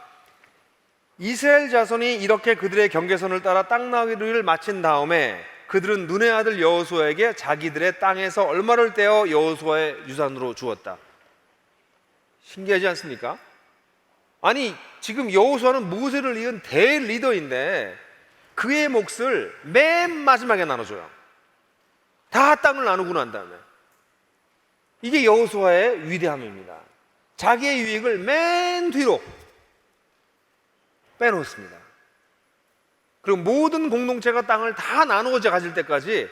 이스라엘 자손이 이렇게 그들의 경계선을 따라 땅 나누기를 마친 다음에 그들은 눈의 아들 여호수아에게 자기들의 땅에서 얼마를 떼어 여호수아의 유산으로 주었다. 신기하지 않습니까? 아니 지금 여호수아는 모세를 이은 대리더인데 그의 몫을 맨 마지막에 나눠줘요. 다 땅을 나누고 난 다음에. 이게 여호수아의 위대함입니다. 자기의 유익을 맨 뒤로 빼놓습니다. 그리고 모든 공동체가 땅을 다 나누어져 가질 때까지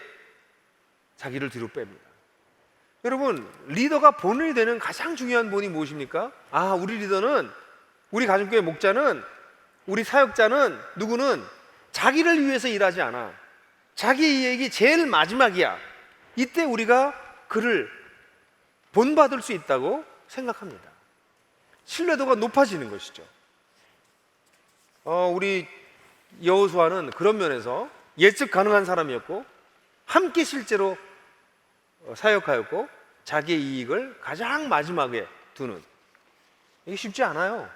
자기를 뒤로 뺍니다. 여러분, 리더가 본이 되는 가장 중요한 본이 무엇입니까? 우리 리더는, 우리 가정교회 목자는, 우리 사역자는, 누구는 자기를 위해서 일하지 않아. 자기 이익이 제일 마지막이야. 이때 우리가 그를 본받을 수 있다고 생각합니다. 신뢰도가 높아지는 것이죠. 우리 여호수아는 그런 면에서 예측 가능한 사람이었고 함께 실제로 사역하였고 자기의 이익을 가장 마지막에 두는, 이게 쉽지 않아요.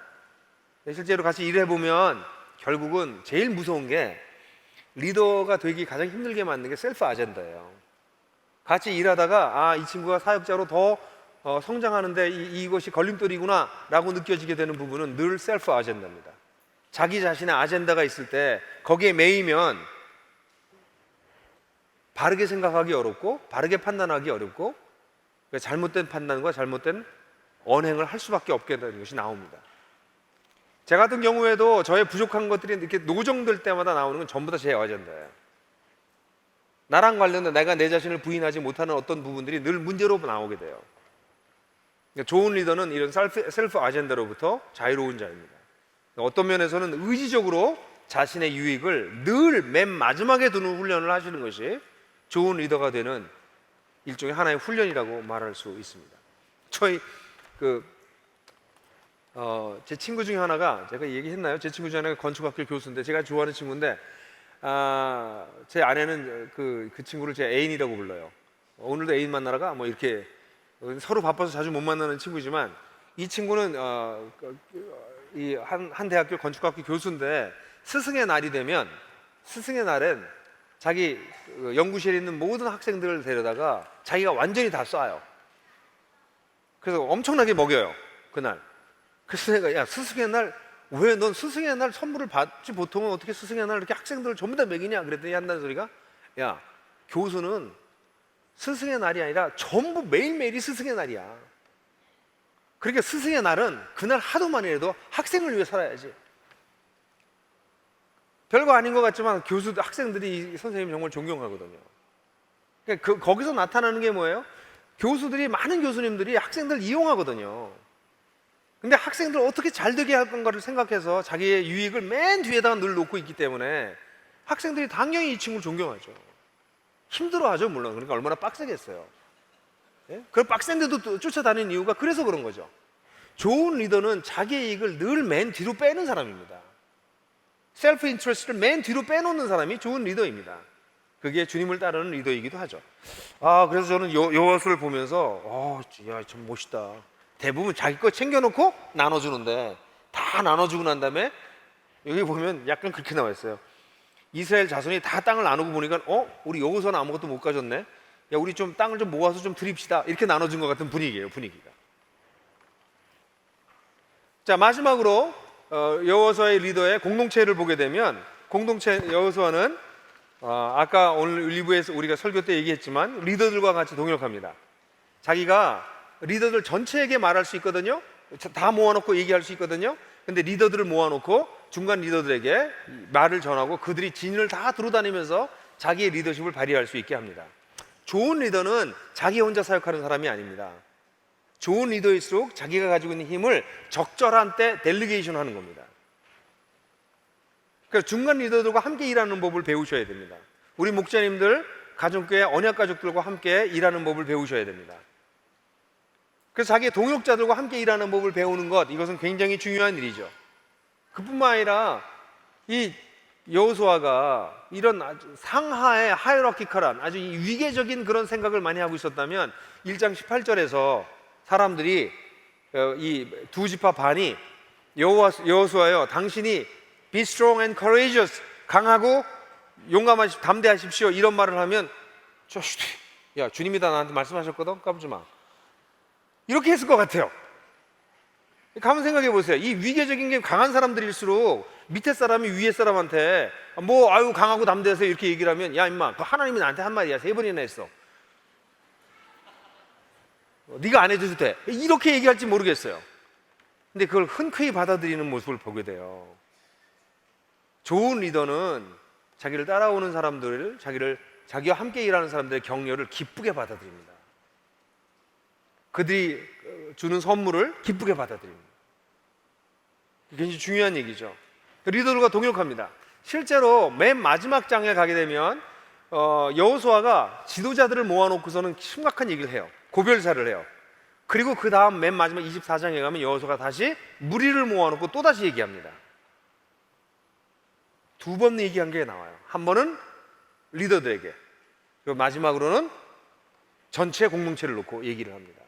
실제로 같이 일해보면 결국은 제일 무서운 게 리더가 되기 가장 힘들게 만드는 게 셀프 아젠다예요. 같이 일하다가 이 친구가 사역자로 더 성장하는데 이것이 걸림돌이구나 라고 느껴지게 되는 부분은 늘 셀프 아젠다입니다. 자기 자신의 아젠다가 있을 때 거기에 매이면 바르게 생각하기 어렵고 바르게 판단하기 어렵고 잘못된 판단과 잘못된 언행을 할 수밖에 없게 되는 것이 나옵니다. 제 같은 경우에도 저의 부족한 것들이 이렇게 노정될 때마다 나오는 건 전부 다 제 아젠다예요. 나랑 관련된 내가 내 자신을 부인하지 못하는 어떤 부분들이 늘 문제로 나오게 돼요. 그러니까 좋은 리더는 이런 셀프 아젠다로부터 자유로운 자입니다. 어떤 면에서는 의지적으로 자신의 유익을 늘 맨 마지막에 두는 훈련을 하시는 것이 좋은 리더가 되는 일종의 하나의 훈련이라고 말할 수 있습니다. 저희 제 친구 중에 하나가, 제가 얘기했나요? 제 친구 중에 하나가 건축학교 교수인데, 제가 좋아하는 친구인데 제 아내는 그 친구를 제 애인이라고 불러요. 오늘도 애인 만나러 가? 뭐 이렇게. 서로 바빠서 자주 못 만나는 친구지만, 이 친구는 이 한 대학교 건축학교 교수인데, 스승의 날이 되면 스승의 날엔 자기 연구실에 있는 모든 학생들을 데려다가 자기가 완전히 다 쏴요. 그래서 엄청나게 먹여요, 그날. 그래서 내가, 야, 스승의 날 왜 넌 스승의 날 선물을 받지, 보통은 어떻게 스승의 날 이렇게 학생들을 전부 다 먹이냐 그랬더니 한다는 소리가, 야, 교수는 스승의 날이 아니라 전부 매일매일이 스승의 날이야. 그러니까 스승의 날은 그날 하루만이라도 학생을 위해 살아야지. 별거 아닌 것 같지만 학생들이 이 선생님 정말 존경하거든요. 그러니까 거기서 나타나는 게 뭐예요? 많은 교수님들이 학생들 이용하거든요. 근데 학생들 어떻게 잘 되게 할 건가를 생각해서 자기의 유익을 맨 뒤에다가 늘 놓고 있기 때문에 학생들이 당연히 이 친구를 존경하죠. 힘들어하죠, 물론. 그러니까 얼마나 빡세겠어요. 예? 그 빡센데도 쫓아다니는 이유가 그래서 그런 거죠. 좋은 리더는 자기의 이익을 늘 맨 뒤로 빼는 사람입니다. 셀프 인트레스트를 맨 뒤로 빼놓는 사람이 좋은 리더입니다. 그게 주님을 따르는 리더이기도 하죠. 그래서 저는 여호와서를 보면서 야, 참 멋있다. 대부분 자기 거 챙겨놓고 나눠주는데, 다 나눠주고 난 다음에 여기 보면 약간 그렇게 나와 있어요. 이스라엘 자손이 다 땅을 나누고 보니까 우리 여호수아는 아무것도 못 가졌네. 야, 우리 좀 땅을 좀 모아서 좀 드립시다. 이렇게 나눠준 것 같은 분위기예요, 분위기가. 자, 마지막으로 여호수아의 리더의 공동체를 보게 되면, 공동체 여호수아는 아까 오늘 1부에서 우리가 설교 때 얘기했지만 리더들과 같이 동역합니다. 자기가 리더들 전체에게 말할 수 있거든요. 다 모아놓고 얘기할 수 있거든요. 근데 리더들을 모아놓고 중간 리더들에게 말을 전하고 그들이 진을 다 두루다니면서 자기의 리더십을 발휘할 수 있게 합니다. 좋은 리더는 자기 혼자 사역하는 사람이 아닙니다. 좋은 리더일수록 자기가 가지고 있는 힘을 적절한 때 델리게이션 하는 겁니다. 그래서 중간 리더들과 함께 일하는 법을 배우셔야 됩니다. 우리 목자님들, 가정교회 언약 가족들과 함께 일하는 법을 배우셔야 됩니다. 그래서 자기의 동역자들과 함께 일하는 법을 배우는 것, 이것은 굉장히 중요한 일이죠. 그뿐만 아니라 이 여호수아가 이런 아주 상하의 하이라키컬한 아주 위계적인 그런 생각을 많이 하고 있었다면 1장 18절에서 사람들이 이 두 지파 반이 여호수아여, 당신이 be strong and courageous, 강하고 용감하십시오, 담대하십시오, 이런 말을 하면 야, 주님이 다 나한테 말씀하셨거든, 까부지 마, 이렇게 했을 것 같아요. 가만 생각해 보세요. 이 위계적인 게 강한 사람들일수록 밑에 사람이 위에 사람한테 강하고 담대해서 이렇게 얘기를 하면, 야 임마, 그 하나님이 나한테 한 말이야 3번이나 했어, 네가 안 해줘도 돼, 이렇게 얘기할지 모르겠어요. 근데 그걸 흔쾌히 받아들이는 모습을 보게 돼요. 좋은 리더는 자기를 따라오는 사람들을, 자기와 함께 일하는 사람들의 격려를 기쁘게 받아들입니다. 그들이 주는 선물을 기쁘게 받아들입니다. 굉장히 중요한 얘기죠. 리더들과 동역합니다. 실제로 맨 마지막 장에 가게 되면 여호수아가 지도자들을 모아놓고서는 심각한 얘기를 해요. 고별사를 해요. 그리고 그 다음 맨 마지막 24장에 가면 여호수아가 다시 무리를 모아놓고 또다시 얘기합니다. 2번 얘기한 게 나와요. 한 번은 리더들에게, 그리고 마지막으로는 전체 공동체를 놓고 얘기를 합니다.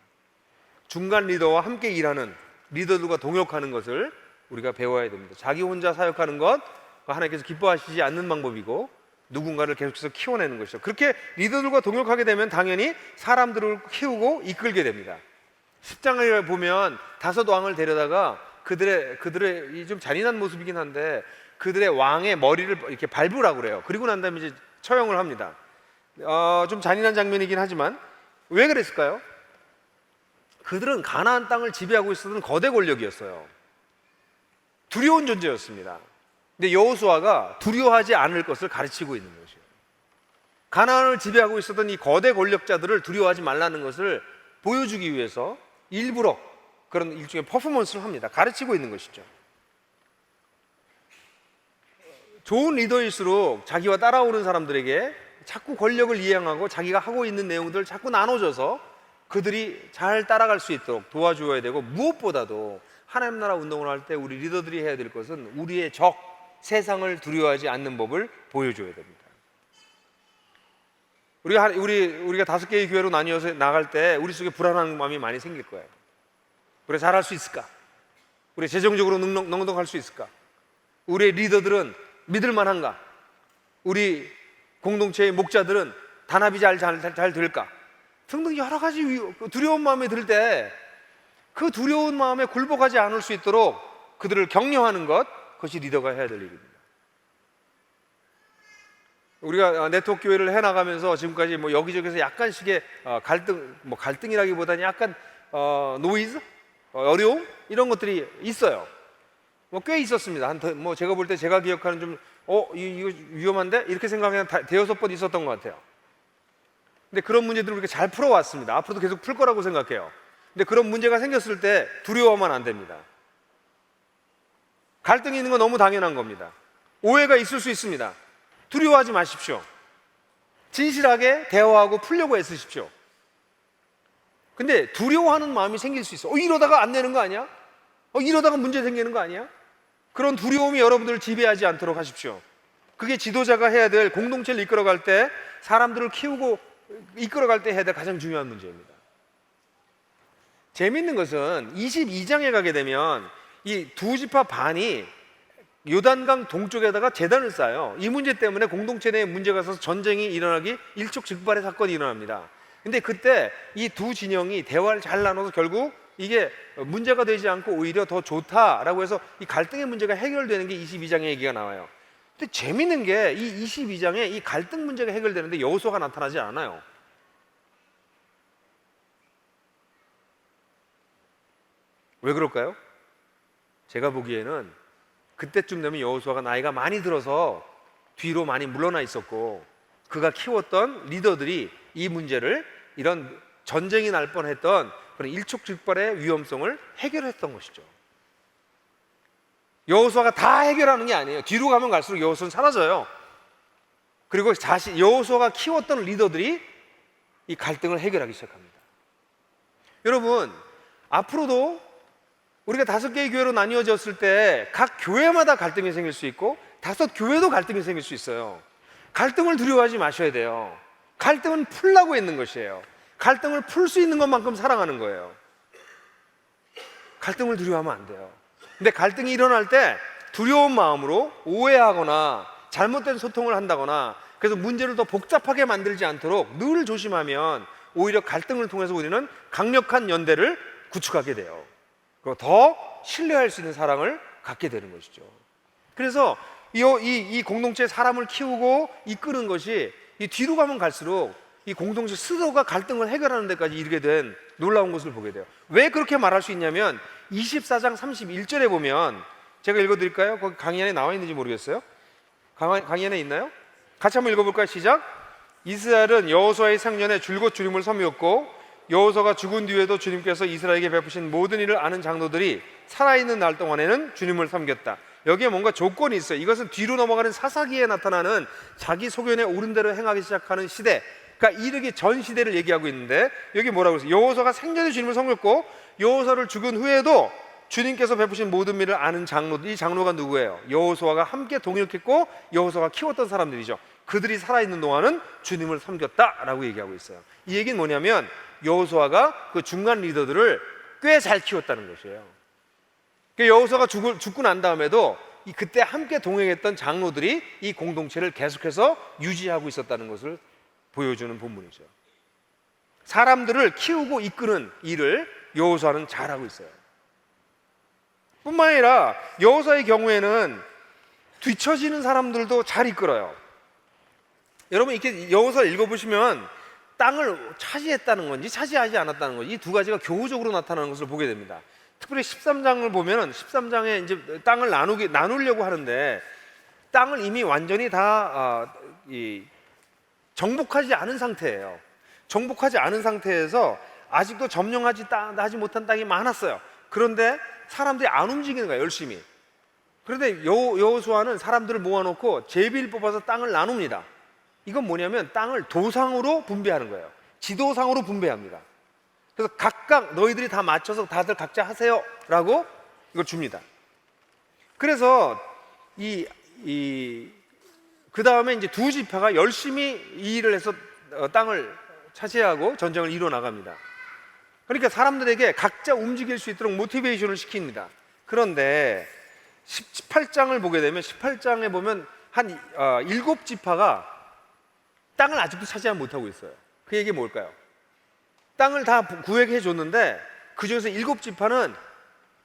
중간 리더와 함께 일하는, 리더들과 동역하는 것을 우리가 배워야 됩니다. 자기 혼자 사역하는 것 하나님께서 기뻐하시지 않는 방법이고, 누군가를 계속해서 키워내는 것이죠. 그렇게 리더들과 동역하게 되면 당연히 사람들을 키우고 이끌게 됩니다. 10장을 보면 5왕을 데려다가 그들의 이 좀 잔인한 모습이긴 한데 그들의 왕의 머리를 이렇게 밟으라고 그래요. 그리고 난 다음에 이제 처형을 합니다. 좀 잔인한 장면이긴 하지만 왜 그랬을까요? 그들은 가나안 땅을 지배하고 있었던 거대 권력이었어요. 두려운 존재였습니다. 근데 여호수아가 두려워하지 않을 것을 가르치고 있는 것이에요. 가나안을 지배하고 있었던 이 거대 권력자들을 두려워하지 말라는 것을 보여주기 위해서 일부러 그런 일종의 퍼포먼스를 합니다. 가르치고 있는 것이죠. 좋은 리더일수록 자기와 따라오는 사람들에게 자꾸 권력을 이양하고 자기가 하고 있는 내용들을 자꾸 나눠줘서 그들이 잘 따라갈 수 있도록 도와주어야 되고, 무엇보다도 하나님 나라 운동을 할 때 우리 리더들이 해야 될 것은 우리의 적, 세상을 두려워하지 않는 법을 보여줘야 됩니다. 우리가 5개의 교회로 나뉘어서 나갈 때 우리 속에 불안한 마음이 많이 생길 거예요. 우리 잘할 수 있을까? 우리 재정적으로 넉넉할 수 있을까? 우리의 리더들은 믿을 만한가? 우리 공동체의 목자들은 단합이 잘 될까? 등등 여러 가지 두려운 마음이 들 때 그 두려운 마음에 굴복하지 않을 수 있도록 그들을 격려하는 것, 그것이 리더가 해야 될 일입니다. 우리가 네트워크 교회를 해나가면서 지금까지 뭐 여기저기서 약간씩의 갈등이라기보다는 약간 노이즈, 어려움 이런 것들이 있어요. 뭐 꽤 있었습니다. 뭐 제가 볼 때 제가 기억하는 좀 이거 위험한데 이렇게 생각하면 5번 있었던 것 같아요. 근데 그런 문제들을 우리가 잘 풀어왔습니다. 앞으로도 계속 풀 거라고 생각해요. 근데 그런 문제가 생겼을 때 두려워하면 안 됩니다. 갈등이 있는 건 너무 당연한 겁니다. 오해가 있을 수 있습니다. 두려워하지 마십시오. 진실하게 대화하고 풀려고 애쓰십시오. 근데 두려워하는 마음이 생길 수 있어. 이러다가 안 되는 거 아니야? 이러다가 문제 생기는 거 아니야? 그런 두려움이 여러분들을 지배하지 않도록 하십시오. 그게 지도자가 해야 될, 공동체를 이끌어갈 때, 사람들을 키우고 이끌어갈 때 해야 될 가장 중요한 문제입니다. 재밌는 것은 22장에 가게 되면 이 두 지파 반이 요단강 동쪽에다가 제단을 쌓아요. 이 문제 때문에 공동체 내에 문제가 있어서 전쟁이 일어나기 일촉즉발의 사건이 일어납니다. 근데 그때 이 두 진영이 대화를 잘 나눠서 결국 이게 문제가 되지 않고 오히려 더 좋다라고 해서 이 갈등의 문제가 해결되는 게 22장의 얘기가 나와요. 근데 재밌는 게 이 22장에 이 갈등 문제가 해결되는데 여호수아가 나타나지 않아요. 왜 그럴까요? 제가 보기에는 그때쯤 되면 여호수아가 나이가 많이 들어서 뒤로 많이 물러나 있었고, 그가 키웠던 리더들이 이 문제를, 이런 전쟁이 날 뻔했던 그런 일촉즉발의 위험성을 해결했던 것이죠. 여호수아가 다 해결하는 게 아니에요. 뒤로 가면 갈수록 여호수아는 사라져요. 그리고 여호수아가 키웠던 리더들이 이 갈등을 해결하기 시작합니다. 여러분, 앞으로도 우리가 5개의 교회로 나뉘어졌을 때 각 교회마다 갈등이 생길 수 있고 5교회도 갈등이 생길 수 있어요. 갈등을 두려워하지 마셔야 돼요. 갈등은 풀라고 있는 것이에요. 갈등을 풀 수 있는 것만큼 사랑하는 거예요. 갈등을 두려워하면 안 돼요. 근데 갈등이 일어날 때 두려운 마음으로 오해하거나 잘못된 소통을 한다거나, 그래서 문제를 더 복잡하게 만들지 않도록 늘 조심하면 오히려 갈등을 통해서 우리는 강력한 연대를 구축하게 돼요. 그리고 더 신뢰할 수 있는 사랑을 갖게 되는 것이죠. 그래서 이 공동체의 사람을 키우고 이끄는 것이 이 뒤로 가면 갈수록 이 공동체 스스로가 갈등을 해결하는 데까지 이르게 된 놀라운 것을 보게 돼요. 왜 그렇게 말할 수 있냐면 24장 31절에 보면, 제가 읽어드릴까요? 거기 강의 안에 나와 있는지 모르겠어요. 강의 안에 있나요? 같이 한번 읽어볼까요? 시작. 이스라엘은 여호수아의 상년에 줄곧 주님을 섬겼고, 여호수아가 죽은 뒤에도 주님께서 이스라엘에게 베푸신 모든 일을 아는 장로들이 살아있는 날 동안에는 주님을 섬겼다. 여기에 뭔가 조건이 있어요. 이것은 뒤로 넘어가는 사사기에 나타나는 자기 소견에 옳은 대로 행하기 시작하는 시대, 그러니까 이르기 전 시대를 얘기하고 있는데, 여기 뭐라고 했어요? 여호수아가 생전에 주님을 섬겼고 여호수아를 죽은 후에도 주님께서 베푸신 모든 일을 아는 장로들. 이 장로가 누구예요? 여호수아가 함께 동역했고 여호수아가 키웠던 사람들이죠. 그들이 살아있는 동안은 주님을 섬겼다라고 얘기하고 있어요. 이 얘기는 뭐냐면 여호수아가 그 중간 리더들을 꽤 잘 키웠다는 것이에요. 여호수아가 죽고 난 다음에도 그때 함께 동행했던 장로들이 이 공동체를 계속해서 유지하고 있었다는 것을 보여주는 본문이죠. 사람들을 키우고 이끄는 일을 여호수아는 잘하고 있어요. 뿐만 아니라 여호수아의 경우에는 뒤처지는 사람들도 잘 이끌어요. 여러분 이렇게 여호수아를 읽어보시면 땅을 차지했다는 건지 차지하지 않았다는 건지 이 두 가지가 교후적으로 나타나는 것을 보게 됩니다. 특별히 13장을 보면 13장에 이제 땅을 나누려고 하는데 땅을 이미 완전히 다 정복하지 않은 상태예요. 정복하지 않은 상태에서 아직도 점령하지 못한 땅이 많았어요. 그런데 사람들이 안 움직이는 거예요, 열심히. 그런데 여호수아는 사람들을 모아놓고 제비를 뽑아서 땅을 나눕니다. 이건 뭐냐면 땅을 도상으로 분배하는 거예요. 지도상으로 분배합니다. 그래서 각각 너희들이 다 맞춰서 다들 각자 하세요 라고 이걸 줍니다. 그래서 그 다음에 이제 두 지파가 열심히 이 일을 해서 땅을 차지하고 전쟁을 이뤄 나갑니다. 그러니까 사람들에게 각자 움직일 수 있도록 모티베이션을 시킵니다. 그런데 18장을 보게 되면 18장에 보면 한 7지파가 땅을 아직도 차지하지 못하고 있어요. 그 얘기 뭘까요? 땅을 다 구획해 줬는데 그 중에서 7지파는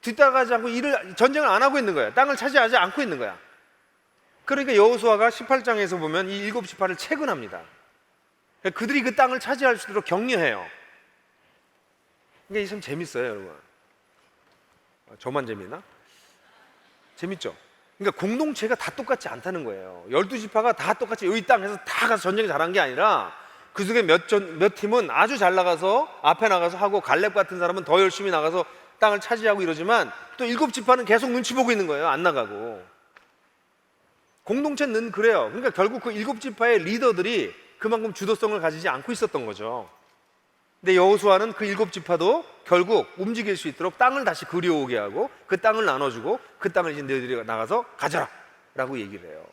뒤따라가지 않고 전쟁을 안 하고 있는 거예요. 땅을 차지하지 않고 있는 거야. 그러니까 여호수아가 18장에서 보면 이 7지파를 채근합니다. 그들이 그 땅을 차지할 수 있도록 격려해요. 이게 참 재밌어요, 여러분. 저만 재미나? 재밌죠? 그러니까 공동체가 다 똑같지 않다는 거예요. 12지파가 다 똑같이 여기 땅에서 다 가서 전쟁 잘한 게 아니라 그 속에 몇 팀은 아주 잘 나가서 앞에 나가서 하고 갈렙 같은 사람은 더 열심히 나가서 땅을 차지하고 이러지만 또 7지파는 계속 눈치 보고 있는 거예요. 안 나가고. 공동체는 그래요. 그러니까 결국 그 7지파의 리더들이 그만큼 주도성을 가지지 않고 있었던 거죠. 근데 여호수아는 그 7지파도 결국 움직일 수 있도록 땅을 다시 그려오게 하고 그 땅을 나눠주고 그 땅을 이제 너희들이 나가서 가져라 라고 얘기를 해요.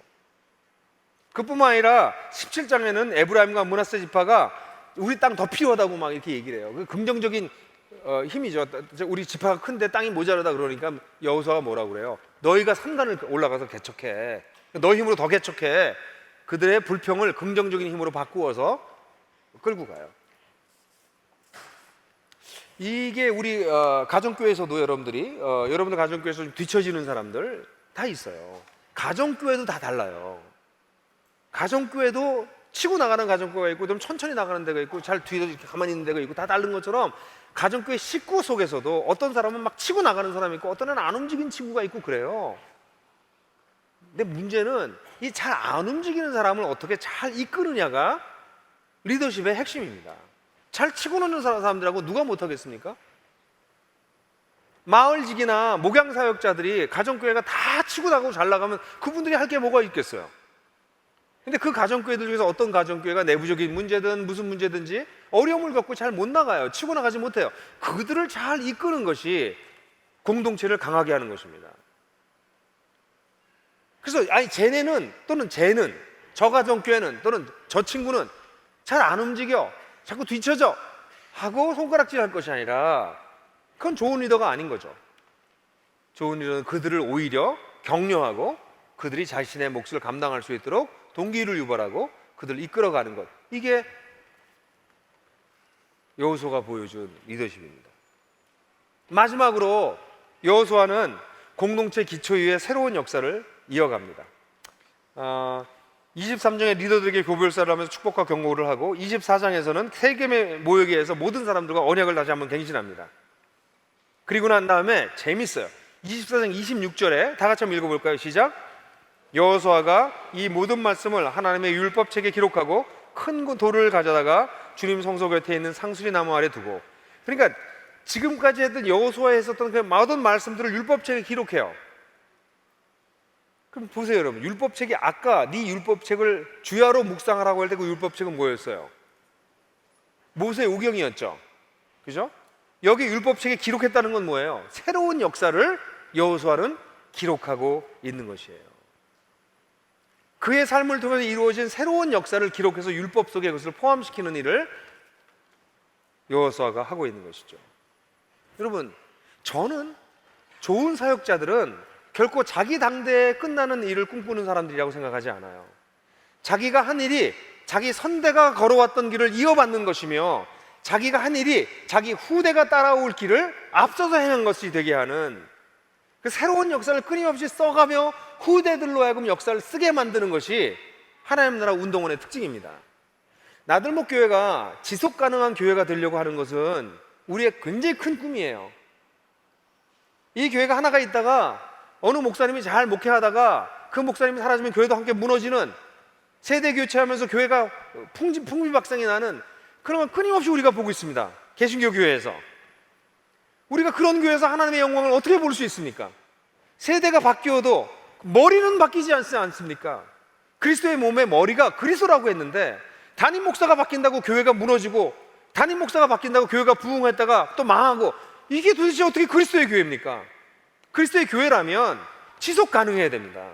그뿐만 아니라 17장에는 에브라임과 므낫세 지파가 우리 땅 더 필요하다고 막 이렇게 얘기를 해요. 그 긍정적인 힘이죠. 우리 지파가 큰데 땅이 모자라다 그러니까 여호수아가 뭐라고 그래요? 너희가 산간을 올라가서 개척해. 너희 힘으로 더 개척해. 그들의 불평을 긍정적인 힘으로 바꾸어서 끌고 가요. 이게 우리 가정교회에서도 여러분들 가정교회에서 좀 뒤처지는 사람들 다 있어요. 가정교회도 다 달라요. 가정교회도 치고 나가는 가정교회가 있고 좀 천천히 나가는 데가 있고 잘 뒤에서 이렇게 가만히 있는 데가 있고 다 다른 것처럼 가정교회 식구 속에서도 어떤 사람은 막 치고 나가는 사람이 있고 어떤 애는 안 움직이는 친구가 있고 그래요. 근데 문제는 이 잘 안 움직이는 사람을 어떻게 잘 이끄느냐가 리더십의 핵심입니다. 잘 치고 노는 사람들하고 누가 못하겠습니까? 마을직이나 목양사역자들이 가정교회가 다 치고 나가고 잘 나가면 그분들이 할 게 뭐가 있겠어요? 근데 그 가정교회들 중에서 어떤 가정교회가 내부적인 문제든 무슨 문제든지 어려움을 겪고 잘 못 나가요. 치고 나가지 못해요. 그들을 잘 이끄는 것이 공동체를 강하게 하는 것입니다. 그래서 쟤는 저 가정교회는 또는 저 친구는 잘 안 움직여 자꾸 뒤쳐져 하고 손가락질 할 것이 아니라 그건 좋은 리더가 아닌 거죠. 좋은 리더는 그들을 오히려 격려하고 그들이 자신의 몫을 감당할 수 있도록 동기를 유발하고 그들을 이끌어가는 것, 이게 여호수아가 보여준 리더십입니다. 마지막으로 여호수아는 공동체 기초 위에 새로운 역사를 이어갑니다. 23장에 리더들에게 교별사를 하면서 축복과 경고를 하고 24장에서는 세겜의 모여게에서 모든 사람들과 언약을 다시 한번 갱신합니다. 그리고 난 다음에 재밌어요. 24장 26절에 다 같이 한번 읽어볼까요? 시작. 여호수아가 이 모든 말씀을 하나님의 율법책에 기록하고 큰 돌을 가져다가 주님 성소 곁에 있는 상수리 나무 아래 두고, 그러니까 지금까지 했던 여호수아에 했었던 그 모든 말씀들을 율법책에 기록해요. 그럼 보세요, 여러분. 율법책이 아까 네 율법책을 주야로 묵상하라고 할 때 그 율법책은 뭐였어요? 모세의 오경이었죠. 그죠? 여기 율법책에 기록했다는 건 뭐예요? 새로운 역사를 여호수아는 기록하고 있는 것이에요. 그의 삶을 통해서 이루어진 새로운 역사를 기록해서 율법 속에 그것을 포함시키는 일을 여호수아가 하고 있는 것이죠. 여러분, 저는 좋은 사역자들은 결코 자기 당대에 끝나는 일을 꿈꾸는 사람들이라고 생각하지 않아요. 자기가 한 일이 자기 선대가 걸어왔던 길을 이어받는 것이며, 자기가 한 일이 자기 후대가 따라올 길을 앞서서 행한 것이 되게 하는, 그 새로운 역사를 끊임없이 써가며 후대들로 하여금 역사를 쓰게 만드는 것이 하나님 나라 운동원의 특징입니다. 나들목 교회가 지속 가능한 교회가 되려고 하는 것은 우리의 굉장히 큰 꿈이에요. 이 교회가 하나가 있다가 어느 목사님이 잘 목회하다가 그 목사님이 사라지면 교회도 함께 무너지는, 세대 교체하면서 교회가 풍비박산이 나는 그런 건 끊임없이 우리가 보고 있습니다. 개신교 교회에서. 우리가 그런 교회에서 하나님의 영광을 어떻게 볼 수 있습니까? 세대가 바뀌어도 머리는 바뀌지 않지 않습니까? 그리스도의 몸의 머리가 그리스도라고 했는데, 담임 목사가 바뀐다고 교회가 무너지고, 담임 목사가 바뀐다고 교회가 부흥했다가 또 망하고, 이게 도대체 어떻게 그리스도의 교회입니까? 그리스도의 교회라면 지속 가능해야 됩니다.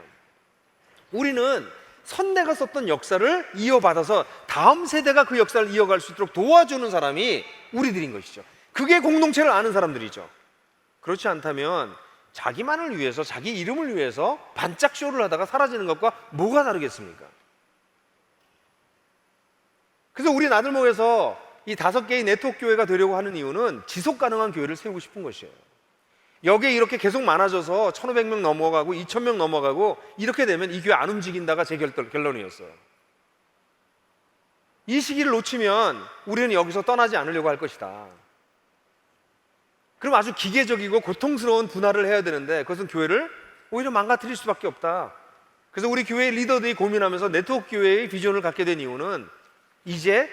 우리는 선대가 썼던 역사를 이어받아서 다음 세대가 그 역사를 이어갈 수 있도록 도와주는 사람이 우리들인 것이죠. 그게 공동체를 아는 사람들이죠. 그렇지 않다면 자기만을 위해서, 자기 이름을 위해서 반짝 쇼를 하다가 사라지는 것과 뭐가 다르겠습니까? 그래서 우리 나들목에서 이 5개의 네트워크 교회가 되려고 하는 이유는 지속 가능한 교회를 세우고 싶은 것이에요. 여기에 이렇게 계속 많아져서 1,500명 넘어가고 2,000명 넘어가고 이렇게 되면 이 교회 안 움직인다가 제 결론이었어요. 이 시기를 놓치면 우리는 여기서 떠나지 않으려고 할 것이다. 그럼 아주 기계적이고 고통스러운 분할을 해야 되는데, 그것은 교회를 오히려 망가뜨릴 수밖에 없다. 그래서 우리 교회의 리더들이 고민하면서 네트워크 교회의 비전을 갖게 된 이유는, 이제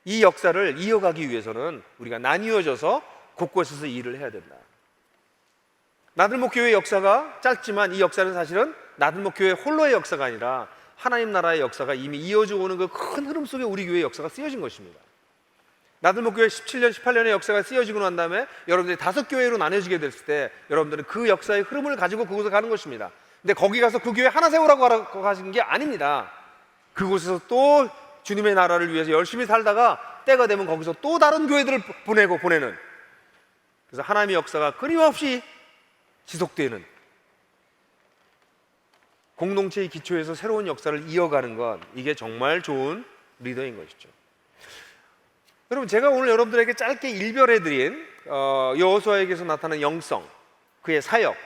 이 역사를 이어가기 위해서는 우리가 나뉘어져서 곳곳에서 일을 해야 된다. 나들목 교회의 역사가 짧지만 이 역사는 사실은 나들목 교회 홀로의 역사가 아니라 하나님 나라의 역사가 이미 이어지고 오는 그 큰 흐름 속에 우리 교회의 역사가 쓰여진 것입니다. 나들목 교회 17년, 18년의 역사가 쓰여지고 난 다음에 여러분들이 5교회로 나눠지게 됐을 때 여러분들은 그 역사의 흐름을 가지고 그곳에 가는 것입니다. 근데 거기 가서 그 교회 하나 세우라고 하신 게 아닙니다. 그곳에서 또 주님의 나라를 위해서 열심히 살다가 때가 되면 거기서 또 다른 교회들을 보내는, 그래서 하나님의 역사가 끊임없이 지속되는 공동체의 기초에서 새로운 역사를 이어가는 것, 이게 정말 좋은 리더인 것이죠. 여러분, 제가 오늘 여러분들에게 짧게 일별해드린 여호수아에게서 나타나는 영성, 그의 사역,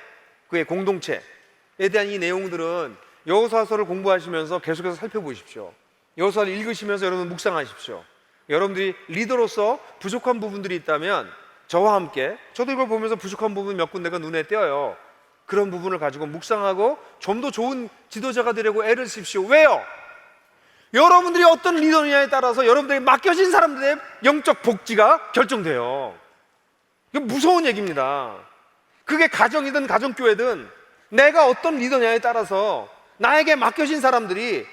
그의 공동체에 대한 이 내용들은 여호수아서를 공부하시면서 계속해서 살펴보십시오. 여호수아를 읽으시면서 여러분 묵상하십시오. 여러분들이 리더로서 부족한 부분들이 있다면 저와 함께, 저도 이걸 보면서 부족한 부분 몇 군데가 눈에 띄어요. 그런 부분을 가지고 묵상하고 좀 더 좋은 지도자가 되려고 애를 쓰십시오. 왜요? 여러분들이 어떤 리더냐에 따라서 여러분들에게 맡겨진 사람들의 영적 복지가 결정돼요. 이거 무서운 얘기입니다. 그게 가정이든 가정교회든 내가 어떤 리더냐에 따라서 나에게 맡겨진 사람들이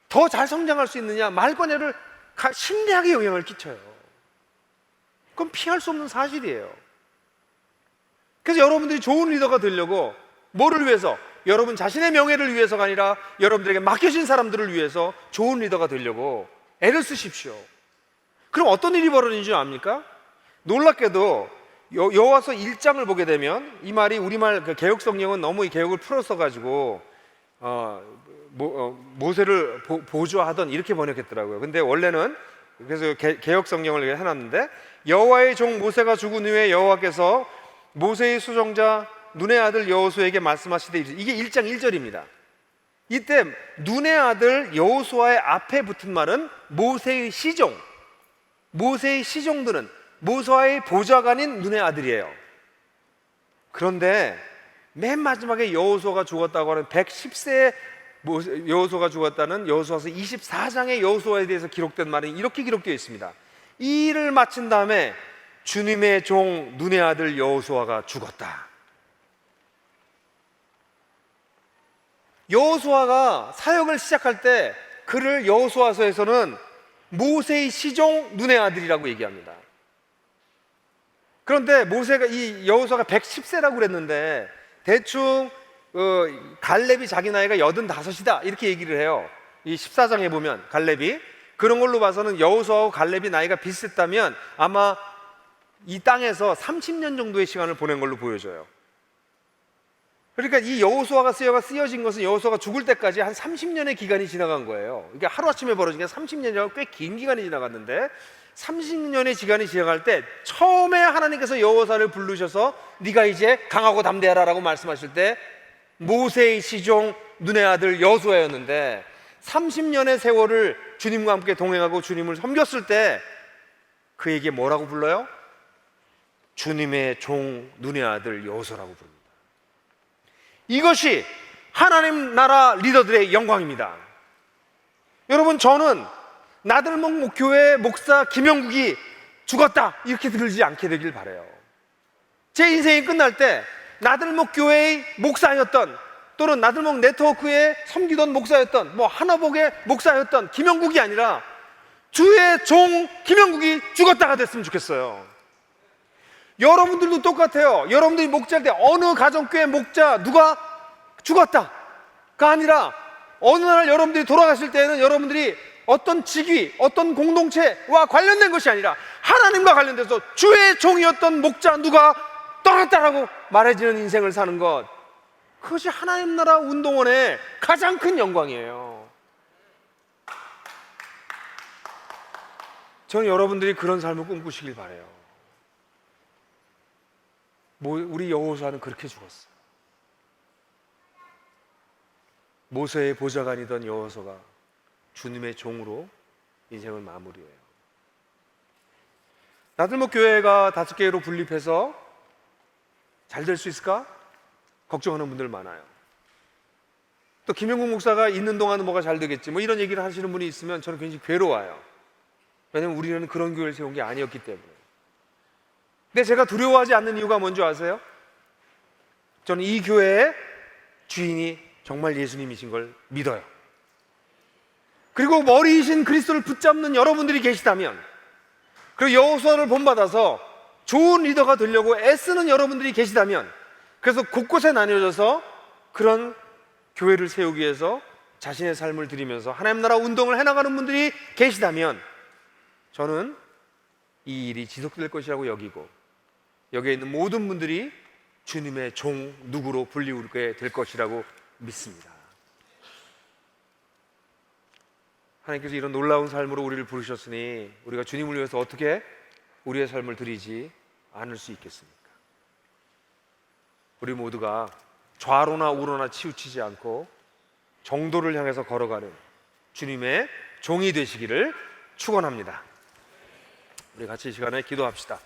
더 잘 성장할 수 있느냐, 말거냐를 심대하게 영향을 끼쳐요. 그건 피할 수 없는 사실이에요. 그래서 여러분들이 좋은 리더가 되려고 뭐를 위해서? 여러분 자신의 명예를 위해서가 아니라 여러분들에게 맡겨진 사람들을 위해서 좋은 리더가 되려고 애를 쓰십시오. 그럼 어떤 일이 벌어지는지 압니까? 놀랍게도 여호와서 1장을 보게 되면 이 말이 우리말 그 개역 성경은 너무 이 개역을 풀어서 가지고 모세를 보조하던 이렇게 번역했더라고요. 근데 원래는, 그래서 개역 성경을 해놨는데, 여호와의 종 모세가 죽은 후에 여호와께서 모세의 수종자 눈의 아들 여호수아에게 말씀하시되, 이게 1장 1절입니다. 이때 눈의 아들 여호수아의 앞에 붙은 말은 모세의 시종, 모세의 시종들은 모세의 보좌관인 눈의 아들이에요. 그런데 맨 마지막에 여호수아가 죽었다고 하는 110세의 여호수아가 죽었다는 여호수아서 24장의 여호수아에 대해서 기록된 말이 이렇게 기록되어 있습니다. 이 일을 마친 다음에 주님의 종 눈의 아들 여호수아가 죽었다. 여호수아가 사역을 시작할 때 그를 여호수아서에서는 모세의 시종 눈의 아들이라고 얘기합니다. 그런데 모세가, 이 여호수아가 110세라고 그랬는데 대충 갈렙이 자기 나이가 85이다 이렇게 얘기를 해요. 이 14장에 보면 갈렙이, 그런 걸로 봐서는 여호수아하고 갈렙이 나이가 비슷했다면 아마 이 땅에서 30년 정도의 시간을 보낸 걸로 보여져요. 그러니까 이 여호수아가 쓰여진 것은 여호수아가 죽을 때까지 한 30년의 기간이 지나간 거예요. 이게 하루아침에 벌어진 게 30년이라고 꽤 긴 기간이 지나갔는데 30년의 기간이 지나갈 때 처음에 하나님께서 여호수아를 부르셔서 네가 이제 강하고 담대하라 라고 말씀하실 때 모세의 시종 눈의 아들 여호수아였는데 30년의 세월을 주님과 함께 동행하고 주님을 섬겼을 때 그에게 뭐라고 불러요? 주님의 종 눈의 아들 여호수아라고 부릅니다. 이것이 하나님 나라 리더들의 영광입니다. 여러분, 저는 나들목 목교회 목사 김영국이 죽었다 이렇게 들지 않게 되길 바라요. 제 인생이 끝날 때 나들목 교회의 목사였던, 또는 나들목 네트워크에 섬기던 목사였던, 하나복의 목사였던 김영국이 아니라 주의 종 김영국이 죽었다가 됐으면 좋겠어요. 여러분들도 똑같아요. 여러분들이 목자일 때 어느 가정교회 목자 누가 죽었다가 아니라 어느 날 여러분들이 돌아가실 때는 여러분들이 어떤 직위, 어떤 공동체와 관련된 것이 아니라 하나님과 관련돼서 주의 종이었던 목자 누가 떠났다라고 말해지는 인생을 사는 것, 그것이 하나님 나라 운동원의 가장 큰 영광이에요. 저는 여러분들이 그런 삶을 꿈꾸시길 바라요. 우리 여호수아는 그렇게 죽었어요. 모세의 보좌관이던 여호수아가 주님의 종으로 인생을 마무리해요. 나들목 교회가 5개로 분립해서 잘 될 수 있을까? 걱정하는 분들 많아요. 또 김영국 목사가 있는 동안은 뭐가 잘 되겠지, 이런 얘기를 하시는 분이 있으면 저는 굉장히 괴로워요. 왜냐하면 우리는 그런 교회를 세운 게 아니었기 때문에. 근데 제가 두려워하지 않는 이유가 뭔지 아세요? 저는 이 교회의 주인이 정말 예수님이신 걸 믿어요. 그리고 머리이신 그리스도를 붙잡는 여러분들이 계시다면, 그리고 여호수아를 본받아서 좋은 리더가 되려고 애쓰는 여러분들이 계시다면, 그래서 곳곳에 나뉘어져서 그런 교회를 세우기 위해서 자신의 삶을 드리면서 하나님 나라 운동을 해나가는 분들이 계시다면, 저는 이 일이 지속될 것이라고 여기고, 여기에 있는 모든 분들이 주님의 종 누구로 불리우게 될 것이라고 믿습니다. 하나님께서 이런 놀라운 삶으로 우리를 부르셨으니 우리가 주님을 위해서 어떻게 우리의 삶을 드리지 않을 수 있겠습니까? 우리 모두가 좌로나 우로나 치우치지 않고 정도를 향해서 걸어가는 주님의 종이 되시기를 축원합니다. 우리 같이 이 시간에 기도합시다.